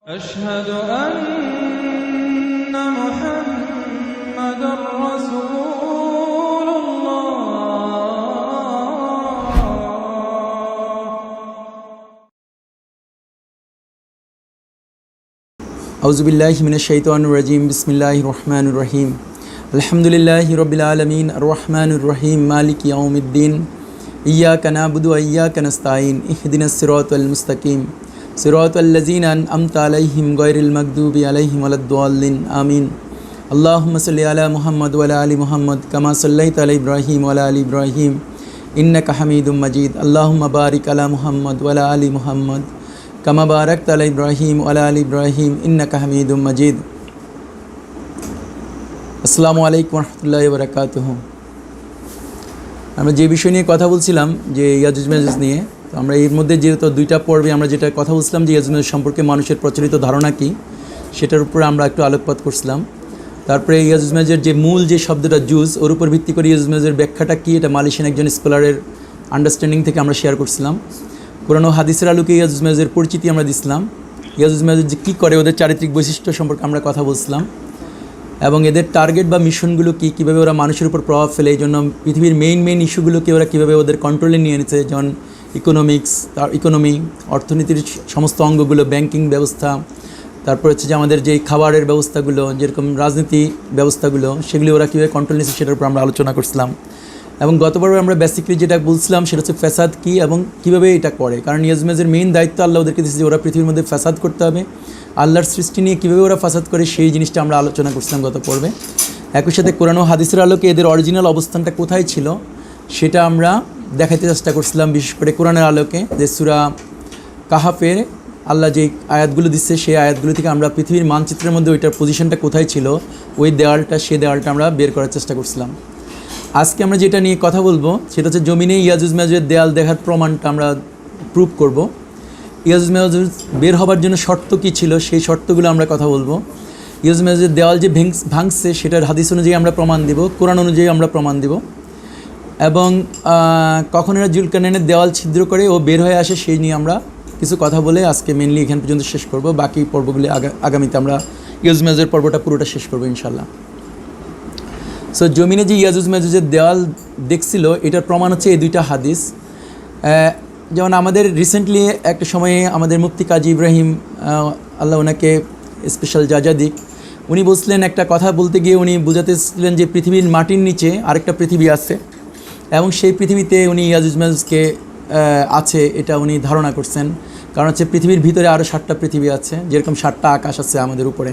أشهد أن محمدًا رسول الله أعوذ بالله من الشيطان الرجيم بسم الله الرحمن الرحيم الحمد لله رب العالمين الرحمن الرحيم مالك يوم الدين إياك نعبد وإياك نستعين اهدنا الصراط المستقيم صراط الذين أنعمت عليهم غير المغضوب عليهم ولا الضالين آمين اللهم صل على محمد وعلى آل محمد كما صليت على إبراهيم وعلى آل إبراهيم إنك حميد مجيد اللهم بارك على محمد وعلى آل محمد কামা বারাকতা আলা ইব্রাহিম ওয়া আলা আলি ইব্রাহিম ইন্নাকা হামিদুম মাজিদ। আসসালামু আলাইকুম ওয়া রাহমাতুল্লাহি ওয়া বারাকাতুহু। আমরা যে বিষয় নিয়ে কথা বলছিলাম যে ইয়াজুজ মাজুজ নিয়ে, তো আমরা এর মধ্যে যেহেতু দুইটা পর্বে আমরা যেটা কথা বলছিলাম যে ইয়াজুজ মাজুজ সম্পর্কে মানুষের প্রচলিত ধারণা কী সেটার উপরে আমরা একটু আলোকপাত করছিলাম। তারপরে ইয়াজুজ মাজুজের যে মূল যে শব্দটা জুজ, ওর উপর ভিত্তি করে ইয়াজুজ মাজুজের ব্যাখ্যাটা কী এটা মালয়েশিয়ান একজন স্কলারের আন্ডারস্ট্যান্ডিং থেকে আমরা শেয়ার করছিলাম। কোরআন ও হাদিসের আলোকে ইয়াজুজ মাজুজের পরিচিতি আমরা দিছিলাম। ইয়াজুজ মাজুজ কী করে, ওদের চারিত্রিক বৈশিষ্ট্য সম্পর্কে আমরা কথা বলছিলাম এবং এদের টার্গেট বা মিশনগুলো কী, কীভাবে ওরা মানুষের উপর প্রভাব ফেলে, এই জন্য পৃথিবীর মেইন ইস্যুগুলোকে ওরা কীভাবে ওদের কন্ট্রোলে নিয়ে এনেছে, যেমন ইকোনমি, অর্থনীতির সমস্ত অঙ্গগুলো, ব্যাংকিং ব্যবস্থা, তারপর হচ্ছে যে আমাদের যে খাবারের ব্যবস্থাগুলো, যেরকম রাজনীতি ব্যবস্থাগুলো, সেগুলি ওরা কীভাবে কন্ট্রোল নিয়েছে সেটার উপর আমরা আলোচনা করছিলাম। এবং গতবার আমরা বেসিক্যালি যেটা বলছিলাম সেটা হচ্ছে ফ্যাসাদ কী এবং কীভাবে এটা করে। কারণ ইয়াজুজ মাজুজের মেইন দায়িত্ব আল্লাহ ওদেরকে দিয়েছে যে ওরা পৃথিবীর মধ্যে ফ্যাসাদ করতে হবে। আল্লাহর সৃষ্টি নিয়ে কীভাবে ওরা ফ্যাসাদ করে সেই জিনিসটা আমরা আলোচনা করছিলাম গত পর্বে। একই সাথে কোরআন ও হাদিসের আলোকে এদের অরিজিনাল অবস্থানটা কোথায় ছিল সেটা আমরা দেখাতে চেষ্টা করছিলাম, বিশেষ করে কোরআনের আলোকে যে সূরা কাহাফের আল্লাহ যে আয়াতগুলো দিচ্ছে সেই আয়াতগুলো থেকে আমরা পৃথিবীর মানচিত্রের মধ্যে ওইটার পজিশনটা কোথায় ছিল, ওই দেওয়ালটা আমরা বের করার চেষ্টা করছিলাম। আজকে আমরা যেটা নিয়ে কথা বলবো সেটা হচ্ছে জমিনে ইয়াজুজ মাজুজের দেয়াল দেখার প্রমাণটা আমরা প্রুভ করব। ইয়াজুজ মাজুজ বের হবার জন্য শর্ত কী ছিল সেই শর্তগুলো আমরা কথা বলবো। ইয়াজুজ মাজুজের দেওয়াল যে ভাঙছে সেটার হাদিস অনুযায়ী আমরা প্রমাণ দিব, কোরআন অনুযায়ী আমরা প্রমাণ দিব এবং কখন এরা জুলকারনাইনের দেওয়াল ছিদ্র করে ও বের হয়ে আসে সেই নিয়ে আমরা কিছু কথা বলে আজকে মেনলি এখান পর্যন্ত শেষ করব। বাকি পর্বগুলি আগামীতে আমরা ইয়াজুজ মাজুজের পর্বটা পুরোটা শেষ করবো ইনশাল্লাহ। সো জমিনে যে ইয়াজুজ মাজুজের দেওয়াল দেখছিল এটার প্রমাণ হচ্ছে এই দুইটা হাদিস। যেমন আমাদের রিসেন্টলি একটা সময়ে আমাদের মুফতি কাজী ইব্রাহিম, আল্লাহ ওনাকে স্পেশাল জাজা দিক, উনি বলছিলেন একটা কথা বলতে গিয়ে উনি বোঝাতেছিলেন যে পৃথিবীর মাটির নিচে আরেকটা পৃথিবী আছে এবং সেই পৃথিবীতে উনি ইয়াজুজ মাজুজকে আছে এটা উনি ধারণা করছেন। কারণ হচ্ছে পৃথিবীর ভিতরে আরও 7টা পৃথিবী আছে, যেরকম 7টা আকাশ আছে আমাদের উপরে।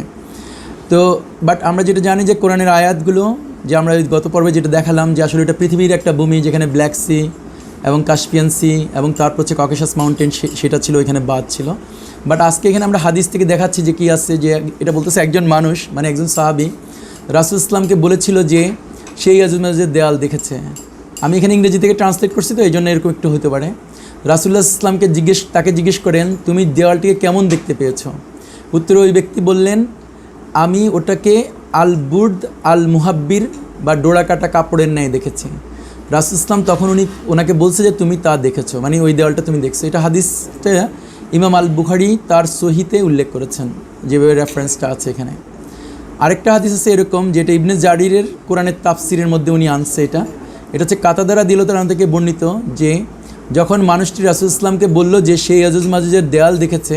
তো বাট আমরা যেটা জানি যে কোরআনের আয়াতগুলো যে আমরা গত পর্বে যেটা দেখালাম যে আসলে এটা পৃথিবীর একটা ভূমি যেখানে ব্ল্যাক সি এবং কাস্পিয়ান সি এবং তারপর হচ্ছে ককেশাস মাউন্টেন সেটা ছিল, এখানে বাদ ছিল। বাট আজকে এখানে আমরা হাদিস থেকে দেখাচ্ছি যে কী আছে, যে এটা বলতেছে একজন মানুষ মানে একজন সাহাবী রাসূল ইসলামকে বলেছিল যে সেই ইয়াজুজ মাজুজের দেয়াল দেখেছে। আমি এখানে ইংরেজি থেকে ট্রান্সলেট করছি তো এই জন্য এরকম একটু হতে পারে। রাসূলুল্লাহ ইসলামকে তাকে জিজ্ঞেস করেন তুমি দেওয়ালটিকে কেমন দেখতে পেয়েছো? উত্তরে ওই ব্যক্তি বললেন আমি ওটাকে আল বুর্দ আল মুহাব্বির বা ডোরা কাটা কাপড়ের ন্যায় দেখেছি। রাসূল ইসলাম তখন ওনাকে বলছে যে তুমি তা দেখেছো, মানে ওই দেওয়ালটা তুমি দেখছো। এটা হাদিসটা ইমাম আল বুখারী তার সহিতে উল্লেখ করেছেন, যেভাবে রেফারেন্সটা আছে এখানে। আরেকটা হাদিস আছে এরকম যেটা ইবনে জারিরের কোরআনের তাফসিরের মধ্যে উনি আনছে। এটা হচ্ছে কাতাদারা দিলতার থেকে বর্ণিত যে যখন মানুষটি রাসূল ইসলামকে বলল যে সেই ইয়াজুজ মাজুজের দেয়াল দেখেছে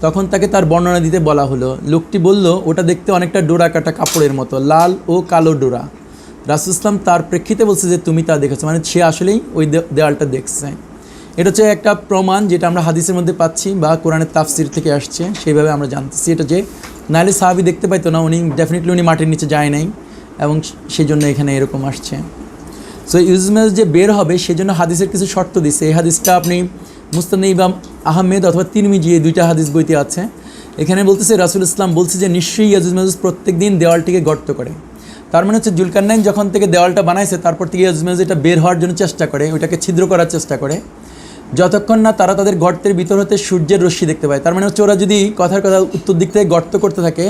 তখন তাকে তার বর্ণনা দিতে বলা হলো। লোকটি বলল ওটা দেখতে অনেকটা ডোরা কাটা কাপড়ের মতো, লাল ও কালো ডোরা। রাসূল ইসলাম তার প্রেক্ষিতে বলছে যে তুমি তা দেখেছো, মানে সে আসলেই ওই দেওয়ালটা দেখছে। এটা হচ্ছে একটা প্রমাণ যেটা আমরা হাদিসের মধ্যে পাচ্ছি বা কোরআনের তাফসির থেকে আসছে, সেইভাবে আমরা জানতেছি এটা যে নাহলে সাহাবী দেখতে পাইতো না, উনি মাটির নিচে যায় নাই এবং সেই জন্য এখানে এরকম আসছে। সো ইয়াজুজ মাজুজ যে বের হবে সেজন্য হাদিসের কিছু শর্ত দিছে। এই হাদিসটা আপনি মুস্তাদ ইমাম আহমেদ অথবা তিরমিজি এই দুইটা হাদিস বইতে আছে। এখানে বলতেছে রাসূল ইসলাম বলছে যে নিশ্চয়ই ইয়াজুজ মাজুজ প্রত্যেক দিন দেওয়ালটিকে গর্ত করে। তার মানে হচ্ছে জুলকারনাইন যখন থেকে দেওয়ালটা বানাইছে তারপর থেকে ইয়াজুজ মাজুজ এটা বের হওয়ার জন্য চেষ্টা করে, ওইটাকে ছিদ্র করার চেষ্টা করে যতক্ষণ না তারা তাদের গর্তের ভিতর হতে সূর্যের রশ্মি দেখতে পায়। তার মানে হচ্ছে ওরা যদি কথার কথা উত্তর দিক থেকে গর্ত করতে থাকে,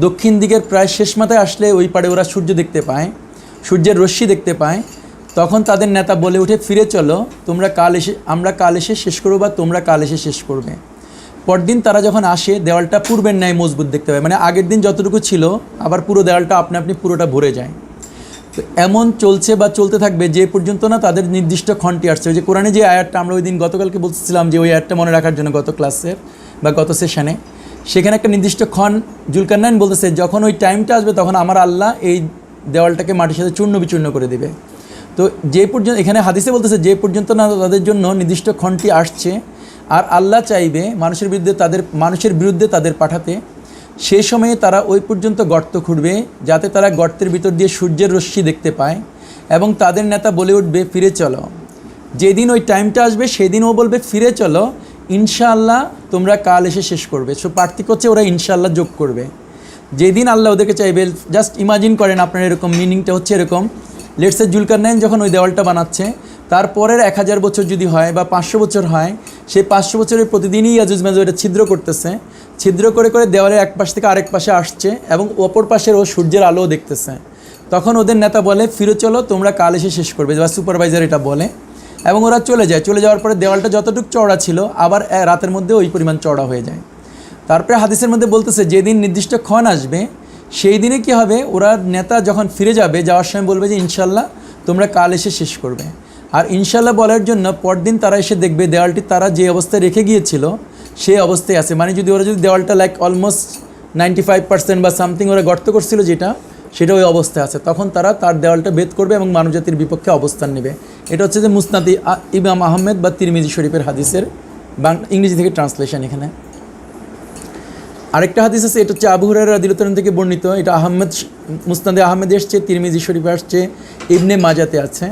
দক্ষিণ দিকের প্রায় শেষ মাথায় আসলে ওই পাড়ে ওরা সূর্য দেখতে পায়, সূর্যের রশ্মি দেখতে পায়। তখন তাদের নেতা বলে উঠে ফিরে চলো, আমরা কাল এসে শেষ করবো বা তোমরা কাল এসে শেষ করবে। পরদিন তারা যখন আসে দেওয়ালটা পূর্বের ন্যায় মজবুত দেখতে পায়, মানে আগের দিন যতটুকু ছিল আবার পুরো দেওয়ালটা আপনি আপনি পুরোটা ভরে যায়। তো এমন চলছে বা চলতে থাকবে যে পর্যন্ত না তাদের নির্দিষ্ট ক্ষণটি আসছে। ওই যে কোরআনে যে আয়াতটা আমরা ওই দিন গতকালকে বলছিলাম যে ওই আয়াতটা মনে রাখার জন্য গত ক্লাসের বা গত সেশনে, সেখানে একটা নির্দিষ্ট ক্ষণ জুলকারনাইন বলতেছে যখন ওই টাইমটা আসবে তখন আমার আল্লাহ এই দেওয়ালটাকে মাটির সাথে চূর্ণ বিচূর্ণ করে দেবে। তো যে পর্যন্ত এখানে হাদিসে বলতেছে যে পর্যন্ত না তাদের জন্য নির্দিষ্ট ক্ষণটি আসছে আর আল্লাহ চাইবে মানুষের বিরুদ্ধে তাদের পাঠাতে, সেই সময়ে তারা ওই পর্যন্ত গর্ত খুঁড়বে যাতে তারা গর্তের ভিতর দিয়ে সূর্যের রশ্মি দেখতে পায় এবং তাদের নেতা বলে উঠবে ফিরে চলো। যেদিন ওই টাইমটা আসবে সেদিন ও বলবে ফিরে চলো, ইনশাআল্লাহ তোমরা কাল এসে শেষ করবে। সো পার্থক্য হচ্ছে ওরা ইনশাআল্লাহ যোগ করবে। যেদিন আল্লাহ ওদেরকে চাইবে, জাস্ট ইমাজিন করেন আপনার এরকম মিনিংটা হচ্ছে এরকম, লেটসে জুলকারনাইন যখন ওই দেওয়ালটা বানাচ্ছে তারপরের 1000 বছর যদি হয় বা 500 বছর হয়, সেই 500 বছরের প্রতিদিনই ইয়াজুজ মাজুজ এটা ছিদ্র করতেছে, ছিদ্র করে করে দেওয়ালের এক পাশ থেকে আরেক পাশে আসছে এবং অপর পাশের ও সূর্যের আলোও দেখতেছে। তখন ওদের নেতা বলে ফিরে চলো তোমরা কাল এসে শেষ করবে, বা সুপারভাইজার এটা বলে, এবং ওরা চলে যায়। চলে যাওয়ার পরে দেওয়ালটা যতটুকু চওড়া ছিল আবার রাতের মধ্যে ওই পরিমাণ চওড়া হয়ে যায়। তারপরে হাদিসের মধ্যে বলতেছে যেদিন নির্দিষ্ট ক্ষণ আসবে সেই দিনে কী হবে, ওরা নেতা যখন ফিরে যাবে যাওয়ার সময় বলবে যে ইনশাল্লাহ তোমরা কাল এসে শেষ করবে। আর ইনশাল্লাহ বলার জন্য পরদিন তারা এসে দেখবে দেওয়ালটি তারা যে অবস্থায় রেখে গিয়েছিল সেই অবস্থায় আছে। মানে যদি ওরা যদি দেওয়ালটা লাইক অলমোস্ট 95% বা সামথিং ওরা গর্ত করছিল সেটা ওই অবস্থায় আছে, তখন তারা তার দেওয়ালটা ভেদ করবে এবং মানবজাতির বিপক্ষে অবস্থান নেবে। এটা হচ্ছে যে মুসনাদি ইমাম আহমেদ বা তিরমিজি শরীফের হাদিসের ইংরেজি থেকে ট্রান্সলেশন। এখানে আরেকটা হাদিস আছে, এটা হচ্ছে আবু হুরায়রা রাদিয়াল্লাহু তাআলা থেকে বর্ণিত। এটা মুসনাদে আহমেদে আসছে, তিরমিজি শরীফে আসছে, ইবনে মাজাতে আছে।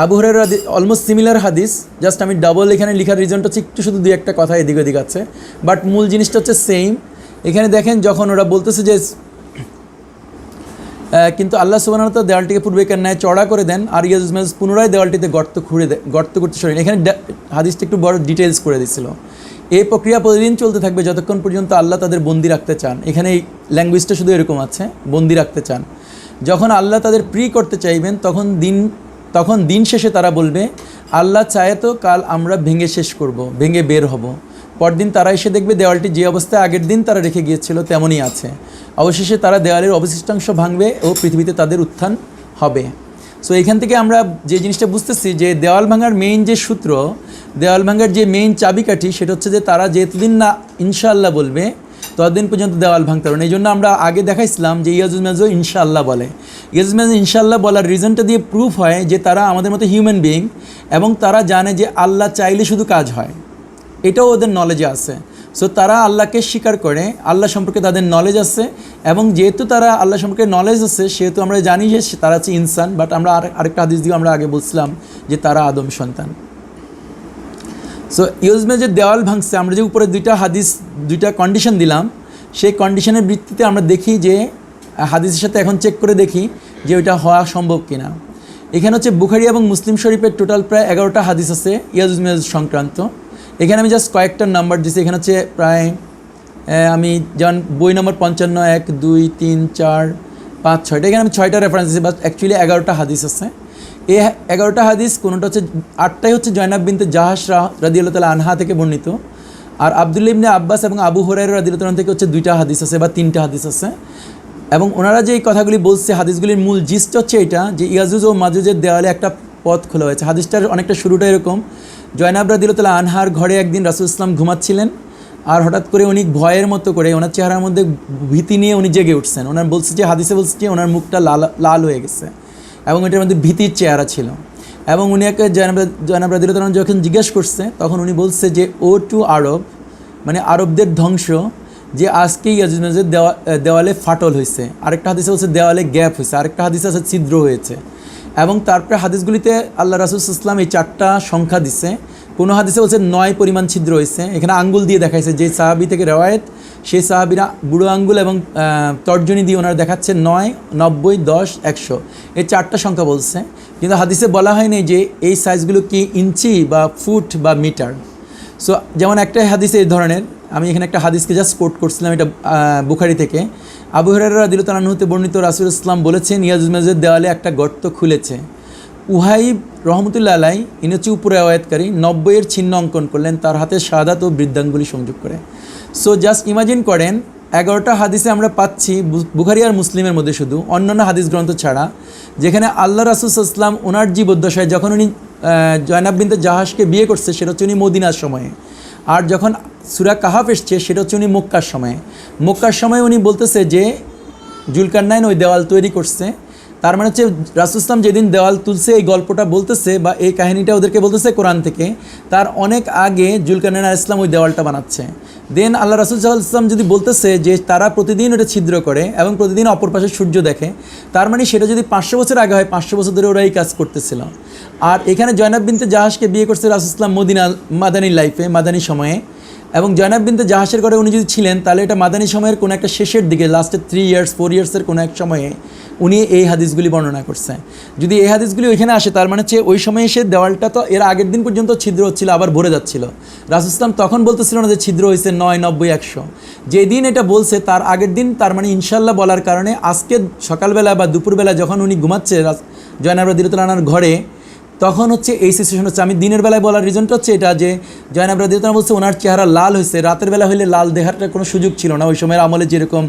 আবু হুরায়রা অলমোস্ট সিমিলার হাদিস, জাস্ট আমি ডাবল এখানে লেখার রিজনটা হচ্ছে একটু শুধু দুই একটা কথা এদিক ওদিক আছে, বাট মূল জিনিসটা হচ্ছে সেম। এখানে দেখেন যখন ওরা বলতেছে যে কিন্তু আল্লাহ সুবহানাহু ওয়া তাআলা দেওয়ালটিকে পূর্বেকার ন্যায় চড়া করে দেন আর ইয়াজুজ মাজুজ পুনরায় দেওয়ালটিতে গর্ত করতে সরেন। এখানে হাদিসটা একটু বড় ডিটেলস করে দিছিল। এই প্রক্রিয়া প্রতিদিন চলতে থাকবে যতক্ষণ পর্যন্ত আল্লাহ তাদের বন্দি রাখতে চান। এখানে এই ল্যাঙ্গুয়েজটা শুধু এরকম আছে, বন্দি রাখতে চান। যখন আল্লাহ তাদের ফ্রি করতে চাইবেন তখন দিন শেষে তারা বলবে আল্লাহ চায় তো কাল আমরা ভেঙে শেষ করব, ভেঙে বের হব। পরদিন তারা এসে দেখবে দেওয়ালটি যে অবস্থায় আগের দিন তারা রেখে গিয়েছিল তেমনই আছে। অবশেষে তারা দেওয়ালের অবশিষ্টাংশ ভাঙবে ও পৃথিবীতে তাদের উত্থান হবে। সো এখান থেকে আমরা যে জিনিসটা বুঝতেছি যে দেওয়াল ভাঙার মেইন যে সূত্র, দেওয়াল ভাঙার যে মেইন চাবিকাঠি, সেটা হচ্ছে যে তারা যেতদিন না ইনশাআল্লাহ বলবে ততদিন পর্যন্ত দেওয়াল ভাঙতে পারবে না। এই জন্য আমরা আগে দেখাইছিলাম যে ইয়াজুজ মাজুজ ইনশাআল্লাহ বলে। ইয়াজুজ মাজুজ ইনশাআল্লাহ বলার রিজনটা দিয়ে প্রুফ হয় যে তারা আমাদের মতো হিউম্যান বিইং এবং তারা জানে যে আল্লাহ চাইলে শুধু কাজ হয়, এটাও ওদের নলেজে আছে। সো তারা আল্লাহকে স্বীকার করে, আল্লাহ সম্পর্কে তাদের নলেজ আছে, এবং যেহেতু তারা আল্লাহ সম্পর্কে নলেজ আছে সেহেতু আমরা জানি যে তারা হচ্ছে ইনসান। বাট আমরা আরেকটা হাদিস দিয়ে আমরা আগে বলছিলাম যে তারা আদম সন্তান। সো ইয়াজুজ মাজুজ দেওয়াল ভাঙছে, আমরা যে উপরে দুইটা কন্ডিশন দিলাম, সেই কন্ডিশনের ভিত্তিতে আমরা দেখি যে হাদিসের সাথে এখন চেক করে দেখি যে ওইটা হওয়া সম্ভব কিনা। এখানে হচ্ছে বুখারী এবং মুসলিম শরীফের টোটাল প্রায় 11টা হাদিস আছে ইয়াজুজ মাজুজ সংক্রান্ত। এখানে আমি জাস্ট কয়েকটা নাম্বার দিচ্ছি। এখানে হচ্ছে প্রায় আমি যেমন বই নম্বর 55, 1, 2, 3, 4, 5, 6টা, এখানে আমি 6টা রেফারেন্স দিচ্ছি, বাট অ্যাকচুয়ালি 11টা হাদিস আছে। এই 11টা হাদিস কোনোটা হচ্ছে 8টাই হচ্ছে জয়নাব বিনতে জাহাশ রাদিয়াল্লাহু তাআলা আনহা থেকে বর্ণিত, আর আব্দুল্লাহ ইবনে আব্বাস এবং আবু হুরায়রা রাদিয়াল্লাহু তাআলা থেকে হচ্ছে 2টা হাদিস আছে বা 3টা হাদিস আছে। এবং ওনারা যে এই কথাগুলি বলছে হাদিসগুলির মূল জিস্ট হচ্ছে এটা যে ইয়াজুজ ও মাজুজের দেওয়ালে একটা পথ খোলা হয়েছে। হাদিসটার অনেকটা শুরুটা এরকম, জয়নাব রাদিয়াল্লাহু তাআলা আনহার ঘরে একদিন রাসূল ইসলাম ঘুমাচ্ছিলেন, আর হঠাৎ করে উনি ভয়ের মতো করে ওনার চেহারার মধ্যে ভীতি নিয়ে উনি জেগে উঠছেন। ওনার বলছে যে হাদিসে বলছে যে ওনার মুখটা লাল হয়ে গেছে এবং এটার মধ্যে ভীতির চেহারা ছিল। এবং উনি একে জয়নাব রাদিয়াল্লাহু তাআলা যখন জিজ্ঞেস করছে তখন উনি বলছে যে ও টু আরব, মানে আরবদের ধ্বংস, যে আজকে ইয়াজুজ মাজুজের দেওয়ালে ফাটল হয়েছে। আরেকটা হাদিসে বলছে দেওয়ালে গ্যাপ হয়েছে, আরেকটা হাদিসে আছে ছিদ্র হয়েছে। এবং তারপরে হাদিসগুলিতে আল্লাহ রাসূল সাল্লাল্লাহু আলাইহি ওয়াসাল্লাম এই 4টা সংখ্যা দিছে। কোনো হাদিসে বলছে 9 পরিমাণ ছিদ্র হয়েছে। এখানে আঙ্গুল দিয়ে দেখাইছে, যে সাহাবী থেকে রেওয়ায়েত সেই সাহাবীরা বুড়ো আঙ্গুল এবং তর্জনী দিয়ে ওনারা দেখাচ্ছে 9, 90, 10, 100 এই 4টা সংখ্যা বলছে। কিন্তু হাদিসে বলা হয়নি যে এই সাইজগুলো কি ইঞ্চি বা ফুট বা মিটার। সো যেমন একটা হাদিসে এই ধরনের, আমি এখানে একটা হাদিসকে জাস্ট কোট করছিলাম, এটা বুখারী থেকে। আবু হুরায়রা রাদিয়াল্লাহু তাআলা আনহু বর্ণিত রাসূল ইসলাম বলেছেন ইয়াজুজ মাজুজের দেওয়ালে একটা গর্ত খুলেছে। উহাইব রহমতুল্লাহ আলাইহি ইনি হচ্ছে উপরে রেওয়ায়াতকারী, 90 এর চিহ্ন অঙ্কন করলেন তার হাতে শাহাদাত ও বৃদ্ধাঙ্গুলি সংযোগ করে। সো জাস্ট ইমাজিন করেন 11টা হাদিসে আমরা পাচ্ছি বুখারী আর মুসলিমের মধ্যে, শুধু অন্যান্য হাদিস গ্রন্থ ছাড়া, যেখানে আল্লাহ রাসূল সাল্লাল্লাহু আলাইহি ওয়াসাল্লাম ওনার জীবদ্দশায় যখন উনি জয়নাব বিনতে জাহাশকে বিয়ে করছে সেটা হচ্ছে উনি মদিনার সময়ে, আর যখন সূরা কাহাফ এসছে সেটা হচ্ছে উনি মক্কার সময়ে। মক্কার সময় উনি বলতেছে যে জুলকারনাইন ওই দেওয়াল তৈরি করছে, তার মানে হচ্ছে রাসূল ইসলাম যেদিন দেওয়াল তুলছে এই গল্পটা বলতেছে বা এই কাহিনীটা ওদেরকে বলতেছে কোরআন থেকে, তার অনেক আগে জুলকারনাইন আলাইহিস সালাম ওই দেওয়ালটা বানাচ্ছে। দেন আল্লাহ রাসূল সাল্লাল্লাহু আলাইহি ওয়াসাল্লাম যদি বলতেছে যে তারা প্রতিদিন ওটা ছিদ্র করে এবং প্রতিদিন অপর পাশে সূর্য দেখে, তার মানে সেটা যদি 500 বছর আগে হয়, 500 বছর ধরে ওরা এই কাজ করতেছিল। আর এখানে জয়নাব বিনতে জাহাশকে বিয়ে করছে রাসূল ইসলাম মাদানী লাইফে, মাদানী সময়ে, এবং জয়নাব বিনতে জাহাশের ঘরে উনি যদি ছিলেন তাহলে এটা মাদানী সময়ের কোনো একটা শেষের দিকে, লাস্টের 3 ইয়ার্স 4 ইয়ার্সের কোনো এক সময়ে উনি এই হাদিসগুলি বর্ণনা করছে। যদি এই হাদিসগুলি ওইখানে আসে তার মানে হচ্ছে ওই সময়ে এসে দেওয়ালটা তো এর আগের দিন পর্যন্ত ছিদ্র হচ্ছিল, আবার ভরে যাচ্ছিল। রাসূল ইসলাম তখন বলতেছিল না যে ছিদ্র হয়েছে 9, 90, 100, যেদিন এটা বলছে তার আগের দিন, তার মানে ইনশাল্লাহ বলার কারণে আজকে সকালবেলা বা দুপুরবেলা যখন উনি ঘুমাচ্ছে জয়নাব রাদিয়াল্লাহু আনহার ঘরে, তখন হচ্ছে এই সিচুয়েশন হচ্ছে। আমি দিনের বেলায় বলার রিজনটা হচ্ছে এটা যে জয়নাব রাদিয়াল্লাহু আনহা বলছে ওনার চেহারা লাল হয়েছে, রাতের বেলা হলে লাল দেখাটার কোনো সুযোগ ছিল না, ওই সময়ের আমলে যেরকম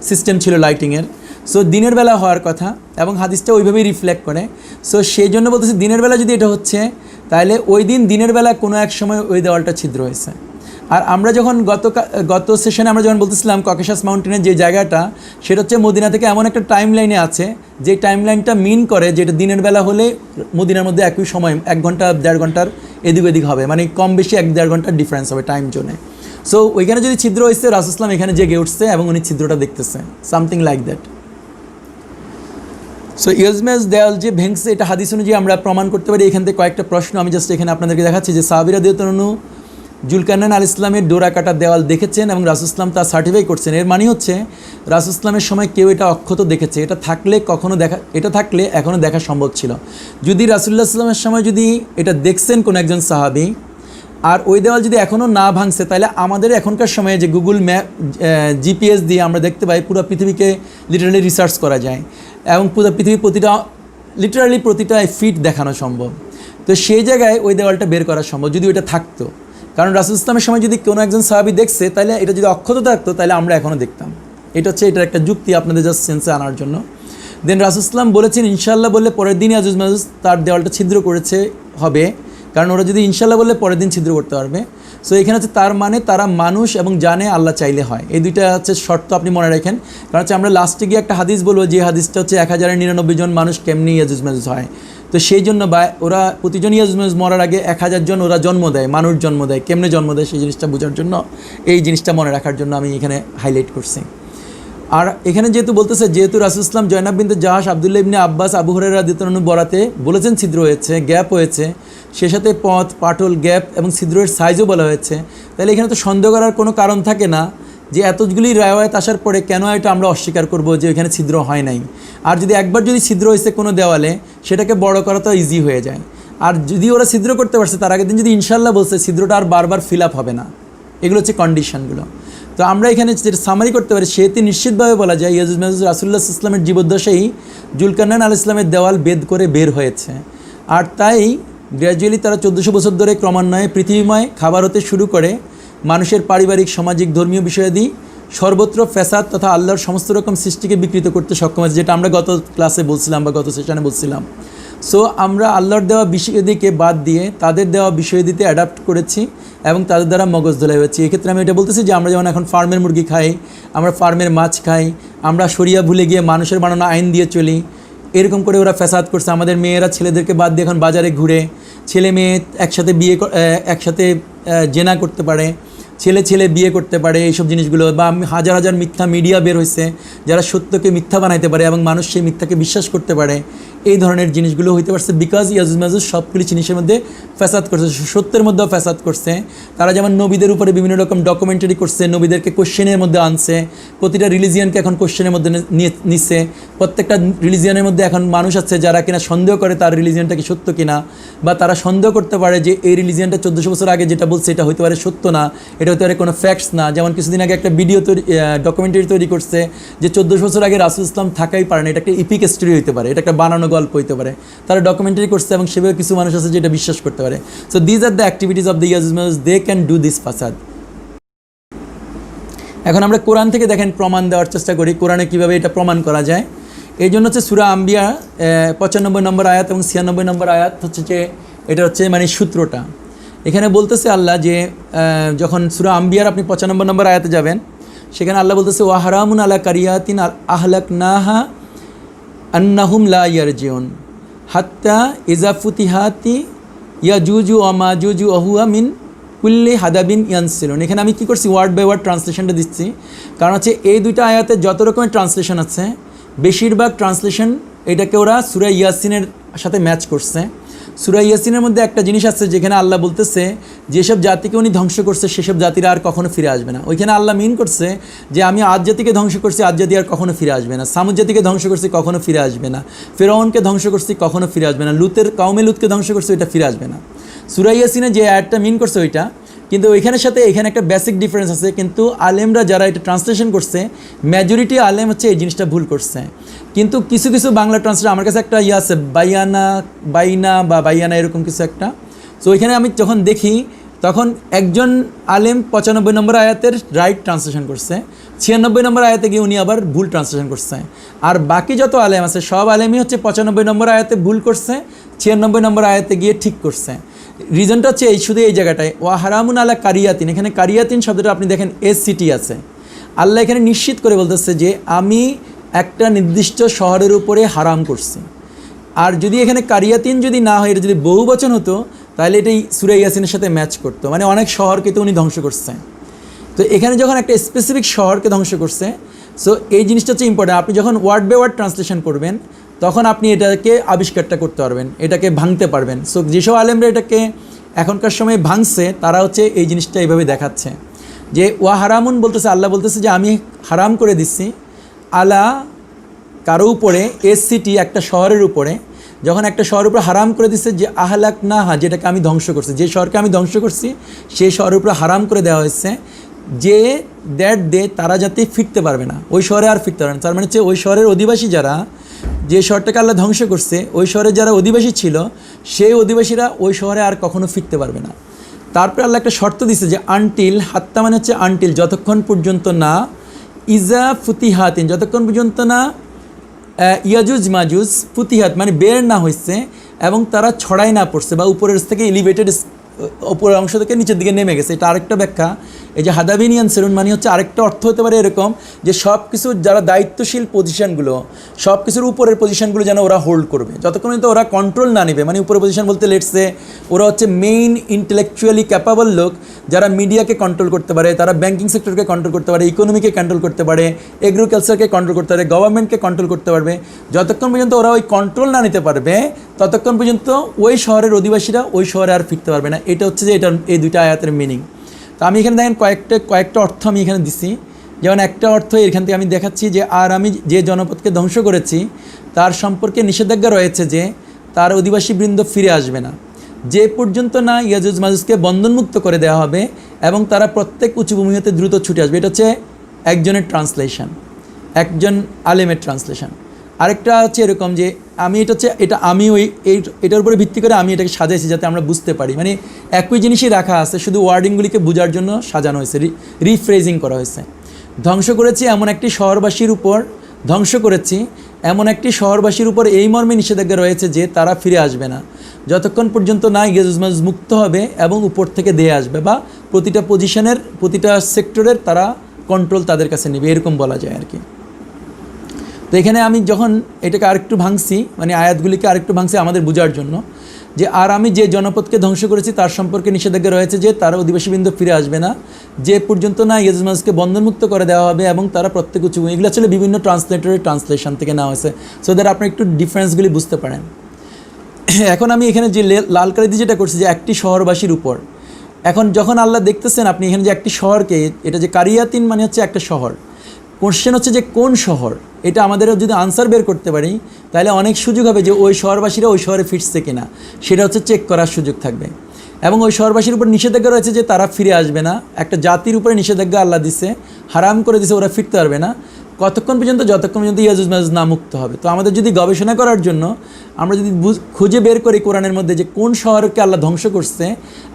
সিস্টেম ছিল লাইটিংয়ের। সো দিনের বেলা হওয়ার কথা এবং হাদিসটা ওইভাবেই রিফ্লেক্ট করে। সো সেই জন্য বলতেছি দিনের বেলা যদি এটা হচ্ছে তাহলে ওই দিন দিনের বেলা কোনো এক সময় ওই দেওয়ালটা ছিদ্র হয়েছে। আর আমরা যখন গত সেশনে আমরা যখন বলতেছিলাম ককেশাস মাউন্টেনের যে জায়গাটা, সেটা হচ্ছে মদিনা থেকে এমন একটা টাইম লাইনে আছে যে টাইম লাইনটা মিন করে যেটা দিনের বেলা হলে মদিনার মধ্যে একই সময় 1 ঘন্টা 1.5 ঘন্টার এদিক ওদিক হবে, মানে কম বেশি 1-1.5 ঘন্টার ডিফারেন্স হবে টাইম জোনে। সো ওইখানে যদি ছিদ্র হয়েছে রাসূল ইসলাম এখানে জেগে উঠছে এবং উনি ছিদ্রটা দেখতেছে, সামথিং লাইক দ্যাট। সো ইয়াজমেজ দেওয়াল যে ভেঙছে এটা হাদিস অনুযায়ী আমরা প্রমাণ করতে পারি। এখান থেকে কয়েকটা প্রশ্ন আমি জাস্ট এখানে আপনাদেরকে দেখাচ্ছি যে সাহাবীরা রাদিয়াল্লাহু জুলকারনাইন আলাইহিস সালামের ডোরা কাটা দেওয়াল দেখেছেন এবং রাসূল ইসলাম তা সার্টিফাই করছেন। এর মানে হচ্ছে রাসূল ইসলামের সময় কেউ এটা অক্ষত দেখেছে, এটা থাকলে এখনও দেখা সম্ভব ছিল। যদি রাসূলুল্লাহ সাল্লামের সময় যদি এটা দেখছেন কোনো একজন সাহাবী আর ওই দেওয়াল যদি এখনও না ভাঙছে, তাহলে আমাদের এখনকার সময়ে যে গুগল ম্যাপ জিপিএস দিয়ে আমরা দেখতে পাই পুরো পৃথিবীকে লিটারালি রিসার্চ করা যায় এবং পুরো পৃথিবীর প্রতিটা ফিট দেখানো সম্ভব। তো সেই জায়গায় ওই দেওয়ালটা বের করা সম্ভব যদি ওইটা থাকতো, কারণ রাসূল ইসলামের সময় যদি কোনো একজন সাহাবী দেখছে তাহলে এটা যদি অক্ষত থাকতো তাহলে আমরা এখনও দেখতাম। এটা হচ্ছে এটার একটা যুক্তি আপনাদের জাস্ট সেন্সে আনার জন্য। দেন রাসূল ইসলাম বলেছেন ইনশাআল্লাহ বললে পরের দিনই ইয়াজুজ মাজুজ তার দেওয়ালটা ছিদ্র করেছে হবে, কারণ ওরা যদি ইনশাআল্লাহ বললে পরের দিন ছিদ্র করতে পারবে। সো এখানে হচ্ছে তার মানে তারা মানুষ এবং জানে আল্লাহ চাইলে হয়, এই দুইটা হচ্ছে শর্ত আপনি মনে রাখেন। কারণ হচ্ছে আমরা লাস্টে গিয়ে একটা হাদিস বলবো যে হাদিসটা হচ্ছে 1099 জন মানুষ কেমনি ইয়াজুজ মাজুজ হয়। তো সেই জন্য বা ওরা প্রতিজন ইয়াজুজ মাজুজ মরার আগে 1000 জন ওরা জন্ম দেয়, মানুষ জন্ম দেয়, কেমনে জন্ম দেয় সেই জিনিসটা বোঝার জন্য, এই জিনিসটা মনে রাখার জন্য আমি এখানে হাইলাইট করছি। আর এখানে যেহেতু রাসূল ইসলাম জয়নাব বিনতে জাহাশ, আব্দুল্লাহ ইবনে আব্বাস, আবু হুরায়রা রাদিয়াল্লাহু আনহু বরাতে বলেছেন ছিদ্র হয়েছে, গ্যাপ হয়েছে, সে সাথে পথ, পাটল, গ্যাপ এবং ছিদ্রের সাইজও বলা হয়েছে, তাহলে এখানে তো সন্দেহ করার কোনো কারণ থাকে না যে এতগুলি রাওয়ায়াত আসার পরে কেন এটা আমরা অস্বীকার করব যে এখানে ছিদ্র হয় নাই। আর যদি একবার যদি ছিদ্র হয়েছে কোনো দেওয়ালে সেটাকে বড় করা তো ইজি হয়ে যায়। আর যদি ওরা ছিদ্র করতে পারছে তার আগের দিন যদি ইনশাআল্লাহ বলছে ছিদ্রটা আর বারবার ফিল আপ হবে না, এগুলো হচ্ছে কন্ডিশনগুলো। তো আমরা এখানে যেটা সামারি করতে পারি সেটি নিশ্চিতভাবে বলা যায় ইয়াজুজ মাজুজ রাসূলুল্লাহ সাল্লাল্লাহু আলাইহি ওয়াসাল্লামের জীবদ্দশায় জুলকারনাইন আলাইহিস সালামের দেওয়াল বেদ করে বের হয়েছে। আর তাই গ্র্যাজুয়ালি তারা 1400 বছর ধরে ক্রমান্বয়ে পৃথিবীময় খাবার হতে শুরু করে মানুষের পারিবারিক, সামাজিক, ধর্মীয় বিষয়াদি সর্বত্র ফ্যাসাদ তথা আল্লাহর সমস্ত রকম সৃষ্টিকে বিকৃত করতে সক্ষম হয়েছে, যেটা আমরা গত ক্লাসে বলছিলাম বা গত সেশনে বলছিলাম। সো আমরা আল্লাহর দেওয়া বিষয়াদিকে বাদ দিয়ে তাদের দেওয়া বিষয়াদিতে অ্যাডাপ্ট করেছি এবং তাদের দ্বারা মগজ ধোলাই হচ্ছে। এক্ষেত্রে আমি এটা বলতেছি যে আমরা যেমন এখন ফার্মের মুরগি খাই, আমরা ফার্মের মাছ খাই, আমরা শরিয়া ভুলে গিয়ে মানুষের বানানো আইন দিয়ে চলি, এরকম করে ওরা ফ্যাসাদ করছে। আমাদের মেয়েরা ছেলেদেরকে বাদ দিয়ে এখন বাজারে ঘুরে ছেলে মেয়ে একসাথে জেনা করতে পারে, ছেলে বিয়ে করতে পারে, এইসব জিনিসগুলো। বা হাজার হাজার মিথ্যা মিডিয়া বের হয়েছে যারা সত্যকে মিথ্যা বানাইতে পারে এবং মানুষ সেই মিথ্যাকে বিশ্বাস করতে পারে। এই ধরনের জিনিসগুলো হইতে পারছে বিকজ ইয়াজুজ মাজুজ সবগুলি জিনিসের মধ্যে ফ্যাসাদ করছে, সত্যের মধ্যেও ফ্যাসাদ করছে। তারা যেমন নবীদের উপরে বিভিন্ন রকম ডকুমেন্টারি করছে, নবীদেরকে কোশ্চেনের মধ্যে আনছে, প্রতিটা রিলিজিয়ানকে এখন কোশ্চেনের মধ্যে নিচ্ছে। প্রত্যেকটা রিলিজিয়ানের মধ্যে এখন মানুষ আছে যারা কিনা সন্দেহ করে তার রিলিজিয়ানটা কি সত্য কিনা, বা তারা সন্দেহ করতে পারে যে এই রিলিজিয়ানটা 1400 বছর আগে যেটা বলছে এটা হতে পারে সত্য না, এটা হতে পারে কোনো ফ্যাক্টস না। যেমন কিছুদিন আগে একটা ডকুমেন্টারি তৈরি করছে যে 1400 বছর আগে রাসূল ইসলাম থাকাই পারে না, এটা একটা ইপিক স্টোরি হতে পারে, এটা একটা বানানো গল্প হইতে পারে। তারা ডকুমেন্টারি করছে এবং সেভাবে কিছু মানুষ আছে যেটা বিশ্বাস করতে পারে। So these are the activities of the ইয়াজুজ মাজুজ, দে ক্যান ডু দিস ফাসাদ। এখন আমরা কোরআন থেকে দেখেন প্রমাণ দেওয়ার চেষ্টা করি, কোরআনে কীভাবে এটা প্রমাণ করা যায়। এই জন্য হচ্ছে সূরা আম্বিয়া 95 নম্বর আয়াত এবং 96 নম্বর আয়াত হচ্ছে যে এটা হচ্ছে মানে সূত্রটা। এখানে বলতেছে আল্লাহ যে যখন সূরা আম্বিয়ার আপনি 95 নম্বর আয়াতে যাবেন, সেখানে আল্লাহ বলতেছে ওয়া হারামুন আলা কারিয়াতিন আহলাকনাহা আন্নাহুম লা ইয়ারজিউন হাত্তা ইজা ফুতিহাতি ইয়াজুজু ওয়া মাজুজু ওয়া হুয়া মিন কুল্লি হাদাবিন ইয়ানসিলুন। এখানে আমি কী করছি, ওয়ার্ড বাই ওয়ার্ড ট্রান্সলেশনটা দিচ্ছি, কারণ হচ্ছে এই দুইটা আয়াতে যত রকমের ট্রান্সলেশন আছে বেশিরভাগ ট্রান্সলেশন এটাকে ওরা সূরা ইয়াসিনের সাথে ম্যাচ করছে। সূরা ইয়াসিনের মধ্যে একটা জিনিস আছে যেখানে আল্লাহ বলতেছে যেসব জাতিকে উনি ধ্বংস করছে সেসব জাতিরা আর কখনো ফিরে আসবে না। ওইখানে আল্লাহ মিন করছে যে আমি আদ জাতিকে ধ্বংস করছি, আদ জাতি আর কখনো ফিরে আসবে না। সামুদ জাতিকে ধ্বংস করছি, কখনো ফিরে আসবে না। ফেরাউনকে ধ্বংস করছি, কখনো ফিরে আসবে না। কওমে লুতকে ধ্বংস করছে, ওইটা ফিরে আসবে না। সূরা ইয়াসিনে যে আয়াতটা মিন করছে ওইটা, কিন্তু ওইখানের সাথে এখানে একটা বেসিক ডিফারেন্স আছে। কিন্তু আলেমরা যারা এটা ট্রান্সলেশন করছে মেজরিটি আলেম হচ্ছে এই জিনিসটা ভুল করছে। কিন্তু কিছু কিছু বাংলা ট্রান্সলেশন, আমার কাছে একটা আছে বাইয়ানা এরকম কিছু একটা। তো ওইখানে আমি যখন দেখি তখন একজন আলেম 95 নম্বর আয়াতের রাইট ট্রান্সলেশন করছে, 96 নম্বর আয়াতে গিয়ে উনি আবার ভুল ট্রান্সলেশন করছে। আর বাকি যত আলেম আছে সব আলেমই হচ্ছে 95 নম্বর আয়াতে ভুল করছে, 96 নম্বর আয়াতে গিয়ে ঠিক করছে। রিজনটা হচ্ছে শুধু এই জায়গাটায় ওয়া হারামুন আলা কারিয়াতিন, এখানে কারিয়াতিন শব্দটা আপনি দেখেন এসসিটি আছে। আল্লাহ এখানে নিশ্চিত করে বলতেছে যে আমি একটা নির্দিষ্ট শহরের উপরে হারাম করছি। আর যদি এখানে কারিয়াতিন যদি না হয়, এটা যদি বহু বচন হতো তাহলে এটাই সূরা ইয়াসিনের সাথে ম্যাচ করতো, মানে অনেক শহরকে তো উনি ধ্বংস করছে। তো এখানে যখন একটা স্পেসিফিক শহরকে ধ্বংস করছে, সো এই জিনিসটা হচ্ছে ইম্পর্টেন্ট। আপনি যখন ওয়ার্ড বাই ওয়ার্ড ট্রান্সলেশন করবেন তখন আপনি এটাকে আবিষ্কারটা করতে পারবেন, এটাকে ভাঙতে পারবেন। সো যেসব আলেমরা এটাকে এখনকার সময় ভাঙছে তারা হচ্ছে এই জিনিসটা এইভাবে দেখাচ্ছে যে ওয়া হারামুন বলতেছে, আল্লাহ বলতেছে যে আমি হারাম করে দিচ্ছি আলা কারো উপরে, এসসিটি একটা শহরের উপরে। যখন একটা শহরের উপরে হারাম করে দিচ্ছে যে আহলাকনাহা, যেটাকে আমি ধ্বংস করছি, যে শহরকে আমি ধ্বংস করছি সেই শহরের উপরে হারাম করে দেওয়া হয়েছে যে তারা যাতে ফিরতে পারবে না, ওই শহরে আর ফিরতে পারবে না। তার মানে হচ্ছে ওই শহরের অধিবাসী যারা, যে শহরটাকে আল্লাহ ধ্বংস করছে ওই শহরে যারা অধিবাসী ছিল সেই অধিবাসীরা ওই শহরে আর কখনো ফিরতে পারবে না। তারপরে আল্লাহ একটা শর্ত দিচ্ছে যে আনটিল, হাত্তা মানে হচ্ছে আনটিল, যতক্ষণ পর্যন্ত না, ইজা ফুতিহাতিন, যতক্ষণ পর্যন্ত না ইয়াজুজ মাজুজ ফুতিহাত মানে বের না হয়েছে এবং তারা ছড়াই না পড়ছে বা উপরের থেকে এলিভেটেড উপরের অংশ থেকে নিচের দিকে নেমে গেছে। এটা আরেকটা ব্যাখ্যা। এই যে হাদাবিনিয়ান সেরুন মানে হচ্ছে আরেকটা অর্থ হতে পারে এরকম যে সব কিছু যারা দায়িত্বশীল পজিশনগুলো, সব কিছুর উপরের পজিশনগুলো যেন ওরা হোল্ড করবে, যতক্ষণ তো ওরা কন্ট্রোল না নেবে। মানে উপরের পজিশন বলতে লেটসে ওরা হচ্ছে মেইন ইন্টেলেকচুয়ালি ক্যাপাবল লোক, যারা মিডিয়াকে কন্ট্রোল করতে পারে, তারা ব্যাংকিং সেক্টরকে কন্ট্রোল করতে পারে, ইকোনমিকে কন্ট্রোল করতে পারে, এগ্রিকালচারকে কন্ট্রোল করতে পারে, গভর্নমেন্টকে কন্ট্রোল করতে পারবে। যতক্ষণ পর্যন্ত ওরা ওই কন্ট্রোল না নিতে পারবে ততক্ষণ পর্যন্ত ওই শহরের অধিবাসীরা ওই শহরে আর ফিরতে পারবে না। এটা হচ্ছে যে এটার এই দুইটা আয়াতের মিনিং। তো আমি এখানে দেখেন কয়েকটা অর্থ আমি এখানে দিছি। যেমন একটা অর্থ এখান থেকে আমি দেখাচ্ছি যে আর আমি যে জনপদকে ধ্বংস করেছি তার সম্পর্কে নিষেধাজ্ঞা রয়েছে যে তার অধিবাসীবৃন্দ ফিরে আসবে না, যে পর্যন্ত না ইয়াজুজ মাজুজকে বন্ধনমুক্ত করে দেওয়া হবে এবং তারা প্রত্যেক উঁচু ভূমি হতে দ্রুত ছুটে আসবে। এটা হচ্ছে একজনের ট্রান্সলেশন, একজন আলেমের ট্রান্সলেশন। আরেকটা হচ্ছে এরকম যে আমি এটা আমি এটার উপরে ভিত্তি করে আমি এটাকে সাজাইছি যাতে আমরা বুঝতে পারি, মানে একই জিনিসই রাখা আছে, শুধু ওয়ার্ডিংগুলিকে বোঝার জন্য সাজানো হয়েছে, রিফ্রেজিং করা হয়েছে। ধ্বংস করেছি এমন একটি শহরবাসীর উপর, ধ্বংস করেছি এমন একটি শহরবাসীর উপর এই মর্মে নিষেধাজ্ঞা রয়েছে যে তারা ফিরে আসবে না যতক্ষণ পর্যন্ত না ইয়াজুজ মাজুজ মুক্ত হবে এবং উপর থেকে দিয়ে আসবে, বা প্রতিটা পজিশনের প্রতিটা সেক্টরের তারা কন্ট্রোল তাদের কাছে নেবে, এরকম বলা যায় আর কি। তো এখানে আমি যখন এটাকে আরেকটু ভাঙছি, মানে আয়াতগুলিকে আরেকটু ভাঙছি আমাদের বোঝার জন্য, যে আর আমি যে জনপদকে ধ্বংস করেছি তার সম্পর্কে নিষেধাজ্ঞা রয়েছে যে তারা অধিবাসীবৃন্দ ফিরে আসবে না, যে পর্যন্ত না ইয়াজুজ মাজুজকে বন্ধনমুক্ত করে দেওয়া হবে এবং তারা প্রত্যেক উঁচু। এগুলো আসলে বিভিন্ন ট্রান্সলেটরের ট্রান্সলেশন থেকে নেওয়া হয়েছে, সো দ্যাট আপনি একটু ডিফারেন্সগুলি বুঝতে পারেন। এখন আমি এখানে যে লাল কালি দিয়ে যেটা করছি যে একটি শহরবাসীর উপর, এখন যখন আল্লাহ দেখতেছেন আপনি এখানে যে একটি শহরকে, এটা যে কারিয়াতিন মানে হচ্ছে একটা শহর, কোশ্চেন হচ্ছে যে কোন শহর, এটা আমাদের যদি আনসার বের করতে পারি তাহলে অনেক সুযোগ হবে যে ওই শহরবাসীরা ওই শহরে ফিরছে কিনা, সেটা হচ্ছে চেক করার সুযোগ থাকবে। এবং ওই শহরবাসীর উপর নিষেধাজ্ঞা রয়েছে যে তারা ফিরে আসবে না, একটা জাতির উপরে নিষেধাজ্ঞা আল্লাহ দিছে, হারাম করে দিছে ওরা ফিরতে পারবে না। কতক্ষণ পর্যন্ত? যতক্ষণ পর্যন্ত ইয়াজুজ মাজুজ না মুক্ত হবে। তো আমাদের যদি গবেষণা করার জন্য আমরা যদি খুঁজে বের করি কোরআনের মধ্যে যে কোন শহরকে আল্লাহ ধ্বংস করছে